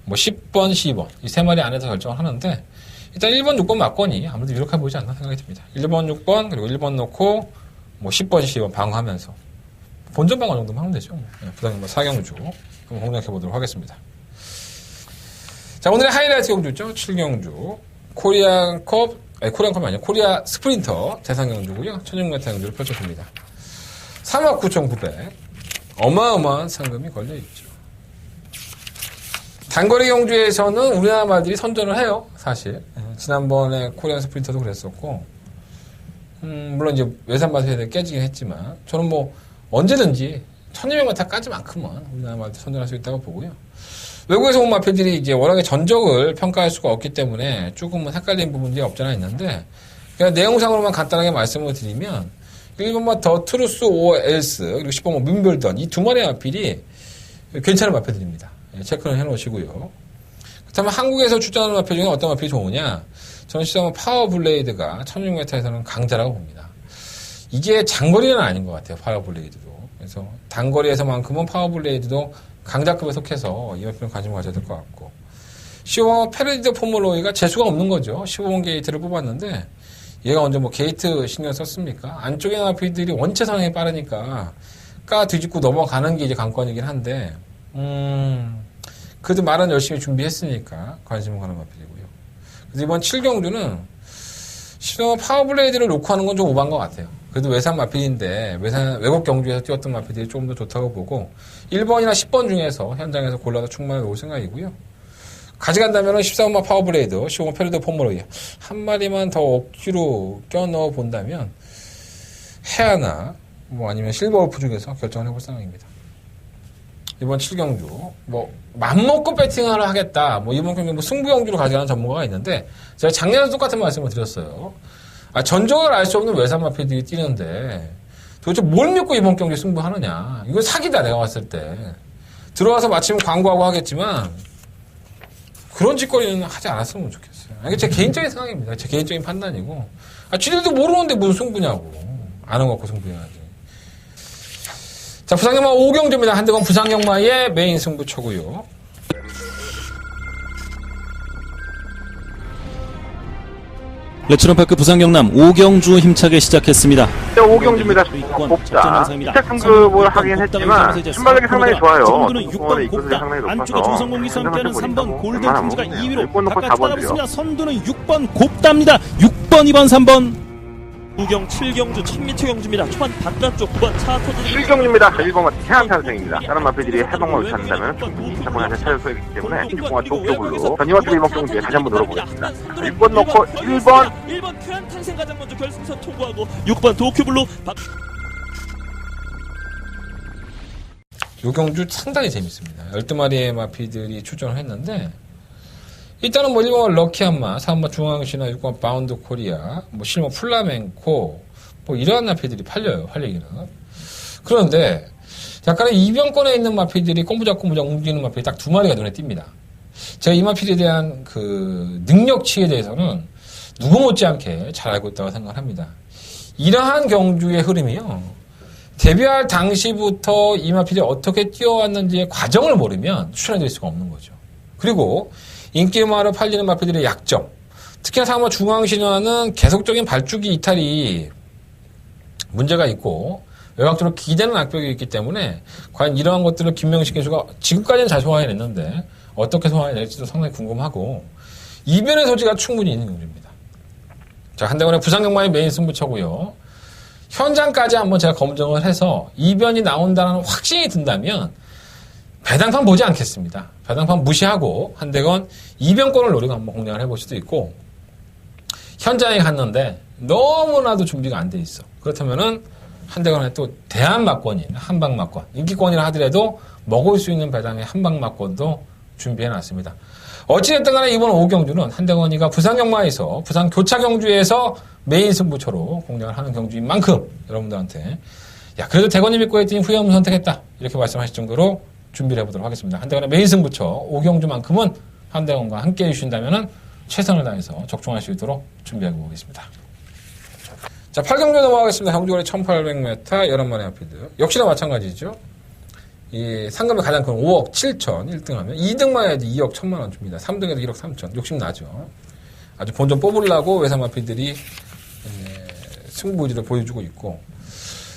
10번, 12번 이 세 마리 안에서 결정을 하는데 일단 1번, 6번 맞건이 아무래도 유력해 보이지 않나 생각이 듭니다. 1번, 6번 그리고 1번 놓고 10번, 12번 방어하면서 본전 방어 정도만 하면 되죠. 부상경마 4경주 한번 공략해 보도록 하겠습니다. 자, 오늘의 하이라이트 경주죠. 7경주 코리안컵이 아니라 코리아 스프린터 대상경주고요. 1600m 경주를 펼쳐줍니다. 3억 9,900 어마어마한 상금이 걸려있죠. 단거리 경주에서는 우리나라 말들이 선전을 해요. 사실 지난번에 코리안 스프린터도 그랬었고 물론 이제 외산마트에 깨지긴 했지만 저는 언제든지 1200m까지만큼은 우리나라 말들 선전할 수 있다고 보고요. 외국에서 온 마필들이 이제 워낙에 전적을 평가할 수가 없기 때문에 조금은 헷갈리는 부분들이 없잖아 있는데, 그냥 내용상으로만 간단하게 말씀을 드리면, 1번마 더 트루스 오 엘스, 그리고 10번마 문별던, 이 두 마리의 마필이 괜찮은 마필들입니다. 체크는 해놓으시고요. 그렇다면 한국에서 출전하는 마필 중에 어떤 마필이 좋으냐? 저는 시작은 파워블레이드가 1600m에서는 강자라고 봅니다. 이게 장거리는 아닌 것 같아요, 파워블레이드도. 그래서 단거리에서만큼은 파워블레이드도 강자급에 속해서 이 마필은 관심을 가져야 될 것 같고 15번 페르디드 포멀로이가 재수가 없는 거죠. 15번 게이트를 뽑았는데 얘가 언제 게이트 신경 썼습니까? 안쪽에 마필들이 원체 상황이 빠르니까 까 뒤집고 넘어가는 게 이제 관건이긴 한데 그래도 말은 열심히 준비했으니까 관심을 가는 마필이고요. 그래서 이번 7경주는 15번 파워블레이드를 놓고 하는 건 좀 오반 것 같아요. 그래도 외산 마필인데 외국 경주에서 뛰었던 마필들이 조금 더 좋다고 보고 1번이나 10번 중에서 현장에서 골라서 충만히 놓을 생각이고요. 가져간다면 14번마 파워블레이드, 15번 페르드 포멀로이 한 마리만 더 억지로 껴넣어 본다면 해아나 아니면 실버울프 중에서 결정을 해볼 생각입니다. 이번 7경주 맘먹고 배팅을 하겠다 이번 경주 승부경주로 가져가는 전문가가 있는데 제가 작년에 똑같은 말씀을 드렸어요. 전적을 알 수 없는 외산 마필들이 뛰는데 도대체 뭘 믿고 이번 경기에 승부하느냐. 이거 사기다 내가 봤을 때. 들어와서 마침 광고하고 하겠지만 그런 짓거리는 하지 않았으면 좋겠어요. 이게 제 개인적인 생각입니다. 제 개인적인 판단이고 쥐들도 모르는데 무슨 승부냐고. 아는 거 갖고 승부해야지. 자, 부상경마 5경주입니다. 한대건 부상경마의 메인 승부처고요. 레츠런파크 부산경남 5경주 힘차게 시작했습니다. 5경주입니다. 곱다. 시작 승급을 하긴 했지만 순발력이 상당히 좋아요. 정부는 6번 곱다. 안쪽에 조성공기수 함께하는 3번 골든프린츠가 2위로 바깥 따라붙습니다. 선두는 6번 곱다입니다. 6번, 2번, 3번. 9경 7경주 1000m 경주입니다. 초반 바깥쪽 9번 차 터지는 7경주입니다. 1번은 태안 탄생입니다. 다른 마필들이 해방만 못한다면 자본한테 찾을 수 있기 때문에 6번과 도쿄블루 전이와트 1번 경주에 다시 한번 노려보겠습니다. 6번 넣고 1번 태안 탄생 가장 먼저 결승선 통과하고 6번 도쿄블루 요 경주 상당히 재밌습니다. 12마리의 마필들이 출전을 했는데 일단은 1번 럭키한마, 3번 중앙시나 6번 바운드 코리아, 실버 플라멩코, 이러한 마필들이 팔려요, 팔리기는. 그런데, 약간의 이변권에 있는 마필들이 꼬무작꼬무작 움직이는 마필이 딱 2마리가 눈에 띕니다. 제가 이 마필에 대한 능력치에 대해서는 누구 못지않게 잘 알고 있다고 생각을 합니다. 이러한 경주의 흐름이요. 데뷔할 당시부터 이 마필이 어떻게 뛰어왔는지의 과정을 모르면 추천해드릴 수가 없는 거죠. 그리고, 인기마로 팔리는 마필들의 약점. 특히나 상마 중앙신화는 계속적인 발주기 이탈이 문제가 있고 외곽적으로 기대는 악벽이 있기 때문에 과연 이러한 것들을 김명식 선수가 지금까지는 잘 소화해냈는데 어떻게 소화해낼지도 상당히 궁금하고 이변의 소지가 충분히 있는 경주입니다. 자, 한대건의 부산경마의 메인 승부처고요. 현장까지 한번 제가 검증을 해서 이변이 나온다는 확신이 든다면 배당판 보지 않겠습니다. 배당판 무시하고 한대건 이변권을 노리고 한번 공략을 해볼 수도 있고, 현장에 갔는데 너무나도 준비가 안 돼 있어. 그렇다면은 한대건의 또 대한막권인 한방막권, 인기권이라 하더라도 먹을 수 있는 배당의 한방막권도 준비해놨습니다. 어찌됐든 간에 이번 5경주는 한대건이가 부산경마에서 부산 교차경주에서 메인 승부처로 공략을 하는 경주인 만큼 여러분들한테 야 그래도 대건이 믿고 했더니 후회 없는 선택했다 이렇게 말씀하실 정도로 준비를 해보도록 하겠습니다. 한대건의 메인 승부처 5경주만큼은 한대건과 함께 해주신다면 최선을 다해서 적중할 수 있도록 준비해보겠습니다. 자, 8경주 넘어가겠습니다. 경주거리 1800m 11마리 한필드. 역시나 마찬가지죠. 이 상금이 가장 큰 5억 7천 1등하면 2등만 해야지 2억 1천만 원 줍니다. 3등에도 1억 3천. 욕심나죠. 아주 본전 뽑으려고 외삼마필들이 승부지를 보여주고 있고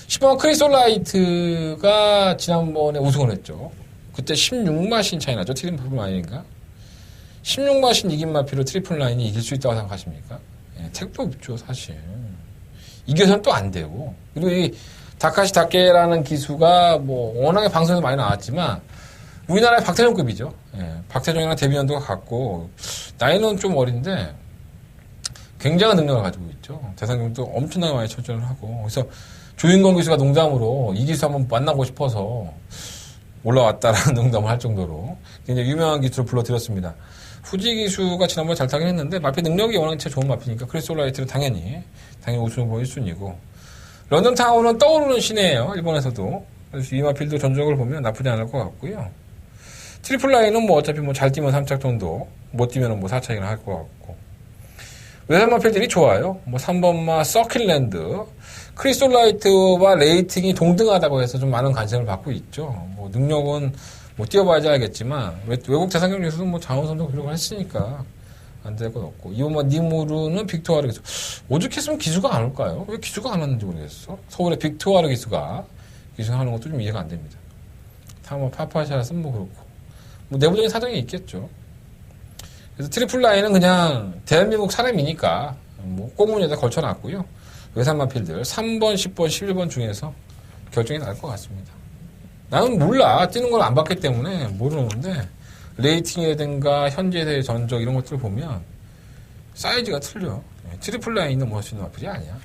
10번 크리솔라이트가 지난번에 우승을 했죠. 그때 16마신 차이 나죠. 트리플 라인인가? 16마신 이긴 마필로 트리플 라인이 이길 수 있다고 생각하십니까? 택도 없죠, 사실. 이겨서는 또 안 되고. 그리고 이 다카시 다케라는 기수가 뭐 워낙에 방송에서 많이 나왔지만 우리나라의 박태종급이죠. 박태종이랑 데뷔 연도가 같고 나이는 좀 어린데 굉장한 능력을 가지고 있죠. 대상경도 엄청나게 많이 출전을 하고 그래서 조인권 기수가 농담으로 이 기수 한번 만나고 싶어서 올라왔다라는 농담을 할 정도로 굉장히 유명한 기수를 불러드렸습니다. 후지 기수가 지난번에 잘 타긴 했는데 마필 능력이 워낙 좋은 마필이니까 크리솔라이트는 당연히 우승 후보 1순위고 런던 타운은 떠오르는 시내예요. 일본에서도. 그래서 이 마필도 전적을 보면 나쁘지 않을 것 같고요. 트리플 라인은 뭐 어차피 뭐 잘 뛰면 3착 정도, 못 뛰면 뭐 4착이나 할 것 같고. 외산 마필들이 좋아요. 뭐 3번마 서킬랜드, 크리솔라이트와 레이팅이 동등하다고 해서 좀 많은 관심을 받고 있죠. 뭐 능력은 뭐 뛰어봐야지 알겠지만 외국 대상경주에서도 뭐 장원선도 기록을 했으니까 안 될 건 없고 이번 뭐 니무르는 빅토아르 기수 오죽했으면 기수가 안 올까요? 왜 기수가 안 왔는지 모르겠어. 서울의 빅토아르 기수가 기수하는 것도 좀 이해가 안 됩니다. 다음 파파샤스는 뭐 그렇고 뭐 내부적인 사정이 있겠죠. 그래서 트리플 라인은 그냥 대한민국 사람이니까 뭐 꽁무니에다 걸쳐놨고요. 외산마필들 3번, 10번, 11번 중에서 결정이 날 것 같습니다. 나는 몰라. 뛰는 걸 안 봤기 때문에 모르는데 레이팅이라든가 현재 대회 전적 이런 것들을 보면 사이즈가 틀려. 트리플 라인 있는 뭐 수 있는 마필이 아니야.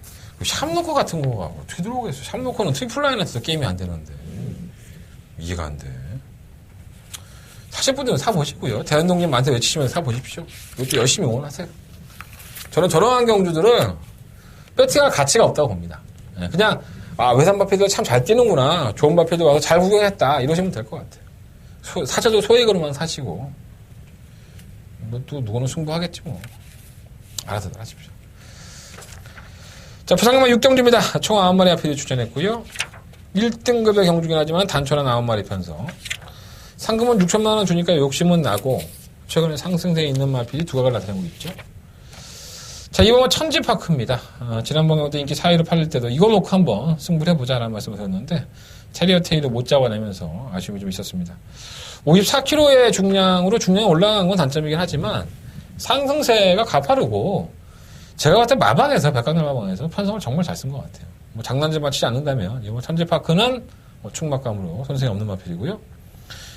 샵노커 같은 거가 어떻게 들어오겠어. 샵노커는 트리플 라인에서 게임이 안 되는데 이해가 안 돼. 사실 분들은 사보시고요. 대한독립한테 외치시면 사보십시오. 이것도 열심히 응원하세요. 저는 저런 경주들은 배팅할 가치가 없다고 봅니다. 그냥 외산 마필들 참 잘 뛰는구나. 좋은 마필들 와서 잘 구경했다. 이러시면 될 것 같아요. 사차도 소액으로만 사시고 뭐 또 누구는 승부하겠지 뭐. 알아서 하십시오. 자, 부산경마 6경주입니다. 총 9마리 앞에 출전했고요. 1등급의 경주긴 하지만 단촐한 9마리 편성. 상금은 6천만 원 주니까 욕심은 나고 최근에 상승세에 있는 마필이 두각을 나타내고 있죠. 자, 이번은 천지파크입니다. 지난번 경도 인기 4위로 팔릴 때도 이걸 놓고 한번 승부를 해보자라는 말씀을 드렸는데 캐리어 테일을 못 잡아내면서 아쉬움이 좀 있었습니다. 54kg의 중량이 올라간 건 단점이긴 하지만 상승세가 가파르고 제가 봤을 때 마방에서 백강렬 마방에서 편성을 정말 잘 쓴 것 같아요. 뭐 장난질만 치지 않는다면 이번 천지파크는 뭐 충막감으로 손색이 없는 마필이고요.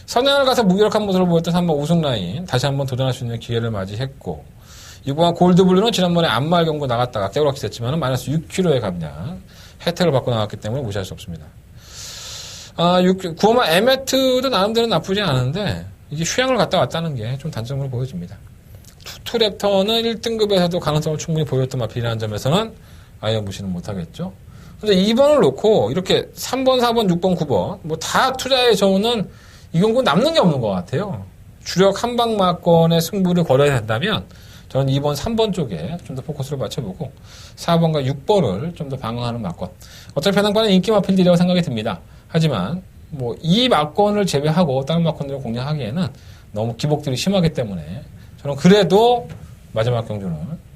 선행을 가서 무기력한 모습을 보였던 3번 우승 라인 다시 한번 도전할 수 있는 기회를 맞이했고 이번 골드블루는 지난번에 안말 경고 나갔다가 깨우락기 됐지만 마이너스 6kg의 감량 혜택을 받고 나왔기 때문에 무시할 수 없습니다. 9호마 에메트도 나름대로 나쁘지 않은데 이게 휴양을 갔다 왔다는 게 좀 단점으로 보여집니다. 투랩터는 1등급에서도 가능성을 충분히 보였던 마필이라는 점에서는 아예 무시는 못하겠죠. 근데 2번을 놓고 이렇게 3번, 4번, 6번, 9번 뭐 다 투자의 저우는 이 경우 남는 게 없는 것 같아요. 주력 한방마권의 승부를 걸어야 된다면 저는 2번, 3번 쪽에 좀 더 포커스를 맞춰보고 4번과 6번을 좀 더 방어하는 마권. 어차피 배당반은 인기 마필들이라고 생각이 듭니다. 하지만 뭐 이 마권을 제외하고 다른 마권들을 공략하기에는 너무 기복들이 심하기 때문에 저는 그래도 마지막 경주는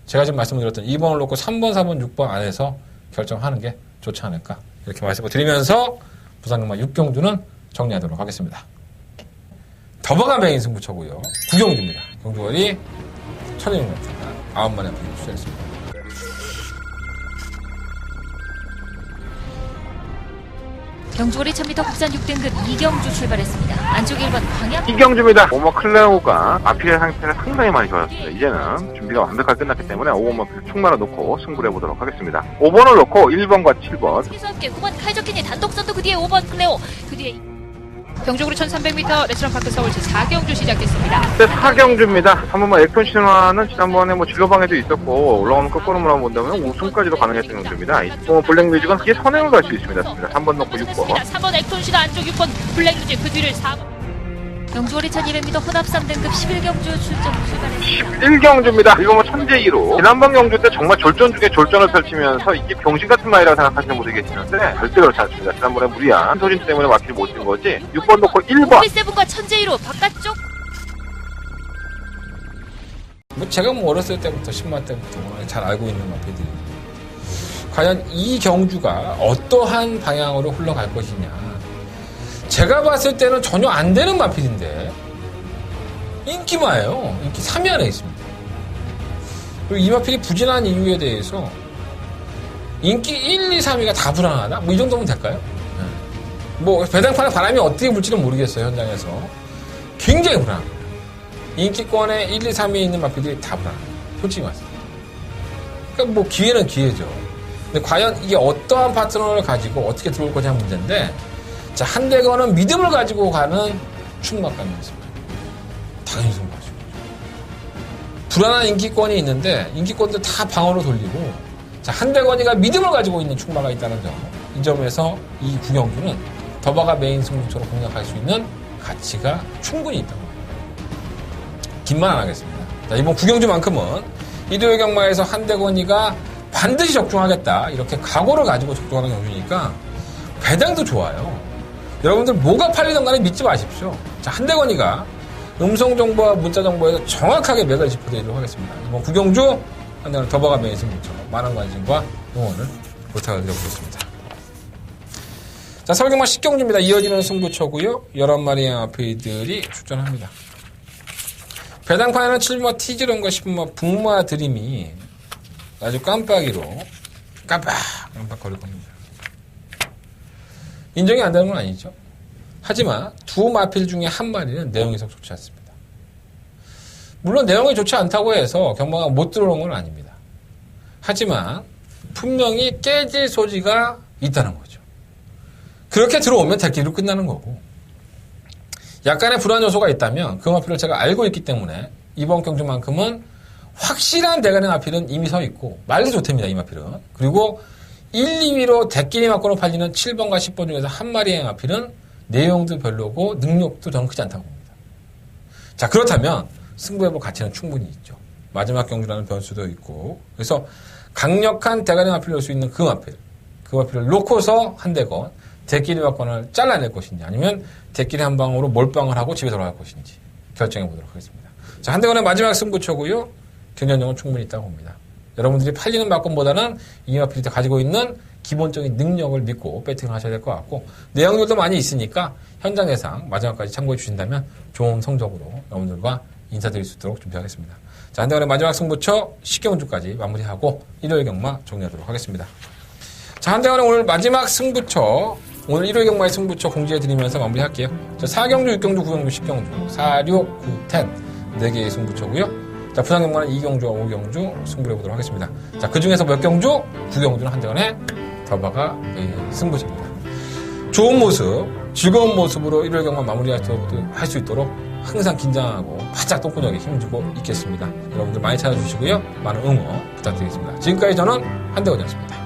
제가 지금 말씀드렸던 2번을 놓고 3번, 4번, 6번 안에서 결정하는 게 좋지 않을까 이렇게 말씀을 드리면서 부산경마 6경주는 정리하도록 하겠습니다. 더버가 메인 승부처고요. 9경주입니다. 경주거리 1600m 9마리 앞에 출전했습니다. 경주거리 1000m 국산 6등급 이경주 출발했습니다. 안쪽 1번 광양 이경주입니다. 오버 클레오가 마필의 상태가 상당히 많이 좋아졌습니다. 이제는 준비가 완벽하게 끝났기 때문에 5번 마필 충만을 놓고 승부를 해보도록 하겠습니다. 5번을 놓고 1번과 7번. 기수와 함께 9번 카이저킨이 단독 선두, 그 뒤에 5번 클레오, 그 뒤에 경주거리 1300m 레스토랑파크 서울 제4경주 시작됐습니다. 네, 4경주입니다. 3번만 액션 신화는 지난번에 질로방에도 있었고 올라오는 끝걸음으로 본다면 우승까지도 가능했던 경주입니다. 2번 블랙뮤직은 이게 선행을 갈 수 있습니다. 3번 놓고 6번. 3번 액션시다 안쪽 6번 블랙뮤직, 그 뒤를 4번 경주거리 1200m 혼합 3등급 11경주 출전 출발했습니다. 1경주입니다. 1번은 천재 1호. 지난번 경주 때 정말 졸전 중에 졸전을 펼치면서 이게 병신 같은 말이라고 생각하시는 분들이 계시는데 절대 그렇지 않습니다. 지난번에 무리한 소진 때문에 마필이 못 뛴 거지. 6번 놓고 1번. 오피세븐과 천재 1호 바깥쪽 제가 어렸을 때부터 10만 때부터 잘 알고 있는 마필들이 과연 이 경주가 어떠한 방향으로 흘러갈 것이냐. 제가 봤을 때는 전혀 안 되는 마필인데 인기마예요. 인기 3위 안에 있습니다. 그리고 이 마필이 부진한 이유에 대해서 인기 1, 2, 3위가 다 불안하다? 이 정도면 될까요? 배당판에 바람이 어떻게 불지는 모르겠어요. 현장에서 굉장히 불안합니다. 인기권에 1, 2, 3위에 있는 마필들이 다 불안합니다. 솔직히 말씀드립니다. 그러니까 기회는 기회죠. 근데 과연 이게 어떠한 파트너를 가지고 어떻게 들어올 거냐는 문제인데, 자, 한대건은 믿음을 가지고 가는 충막감이었습니다. 당연히 승부하죠. 불안한 인기권이 있는데 인기권들 다 방어로 돌리고, 자, 한대건이가 믿음을 가지고 있는 충마가 있다는 점, 이 점에서 이 구경주는 더바가 메인 승부처로 공략할 수 있는 가치가 충분히 있다고 합니다. 긴 말 안 하겠습니다. 자, 이번 구경주만큼은 일요일 경마에서 한대건이가 반드시 적중하겠다, 이렇게 각오를 가지고 적중하는 경주니까 배당도 좋아요. 여러분들 뭐가 팔리든 간에 믿지 마십시오. 자, 한대건이가 음성정보와 문자정보에서 정확하게 맥을 짚어드리도록 하겠습니다. 이번 구경주 한대건 더버가 메인 승부처 많은 관심과 응원을 부탁을 드려보겠습니다. 자, 서울경마 10경주입니다. 이어지는 승부처고요. 11마리의 마필들이 출전합니다. 배당판에는 7번 티즈런과 10번 북마 드림이 아주 깜빡이로 깜빡 거릴 겁니다. 인정이 안 되는 건 아니죠. 하지만 두 마필 중에 한 마리는 내용이 썩 좋지 않습니다. 물론 내용이 좋지 않다고 해서 경마가 못 들어오는 건 아닙니다. 하지만 분명히 깨질 소지가 있다는 거죠. 그렇게 들어오면 대기로 끝나는 거고, 약간의 불안 요소가 있다면 그 마필을 제가 알고 있기 때문에 이번 경주만큼은 확실한 대간의 마필은 이미 서 있고 말도 좋답니다. 이 마필은. 그리고 1, 2위로 대끼리 맞고는 팔리는 7번과 10번 중에서 한 마리의 마필은 내용도 별로고 능력도 저는 크지 않다고 봅니다. 자, 그렇다면 승부해볼 가치는 충분히 있죠. 마지막 경주라는 변수도 있고, 그래서 강력한 대간의 마필을 넣을 수 있는 그 마필을 놓고서 한대건 대끼리 맞고는 잘라낼 것인지, 아니면 대끼리 한 방으로 몰빵을 하고 집에 돌아갈 것인지 결정해 보도록 하겠습니다. 자, 한대건의 마지막 승부처고요. 경쟁력은 충분히 있다고 봅니다. 여러분들이 팔리는 막건보다는 이 마필이 가지고 있는 기본적인 능력을 믿고 배팅을 하셔야 될 것 같고, 내용들도 많이 있으니까 현장 예상 마지막까지 참고해 주신다면 좋은 성적으로 여러분들과 인사드릴 수 있도록 준비하겠습니다. 자, 한대건의 마지막 승부처 10경주까지 마무리하고 일요일 경마 정리하도록 하겠습니다. 자, 한대건의 오늘 마지막 승부처, 오늘 일요일 경마의 승부처 공지해드리면서 마무리할게요. 자, 4경주, 6경주, 9경주, 10경주, 4, 6, 9, 10 4개의 승부처고요. 자, 부산경마는 2경주와 5경주 승부를 해보도록 하겠습니다. 자, 그 중에서 몇 경주? 9경주는 한대건의 더바가 승부처입니다. 좋은 모습, 즐거운 모습으로 일요일 경마 마무리할 수 있도록 항상 긴장하고 바짝 똥구녕에 힘주고 있겠습니다. 여러분들 많이 찾아주시고요. 많은 응원 부탁드리겠습니다. 지금까지 저는 한대건이었습니다.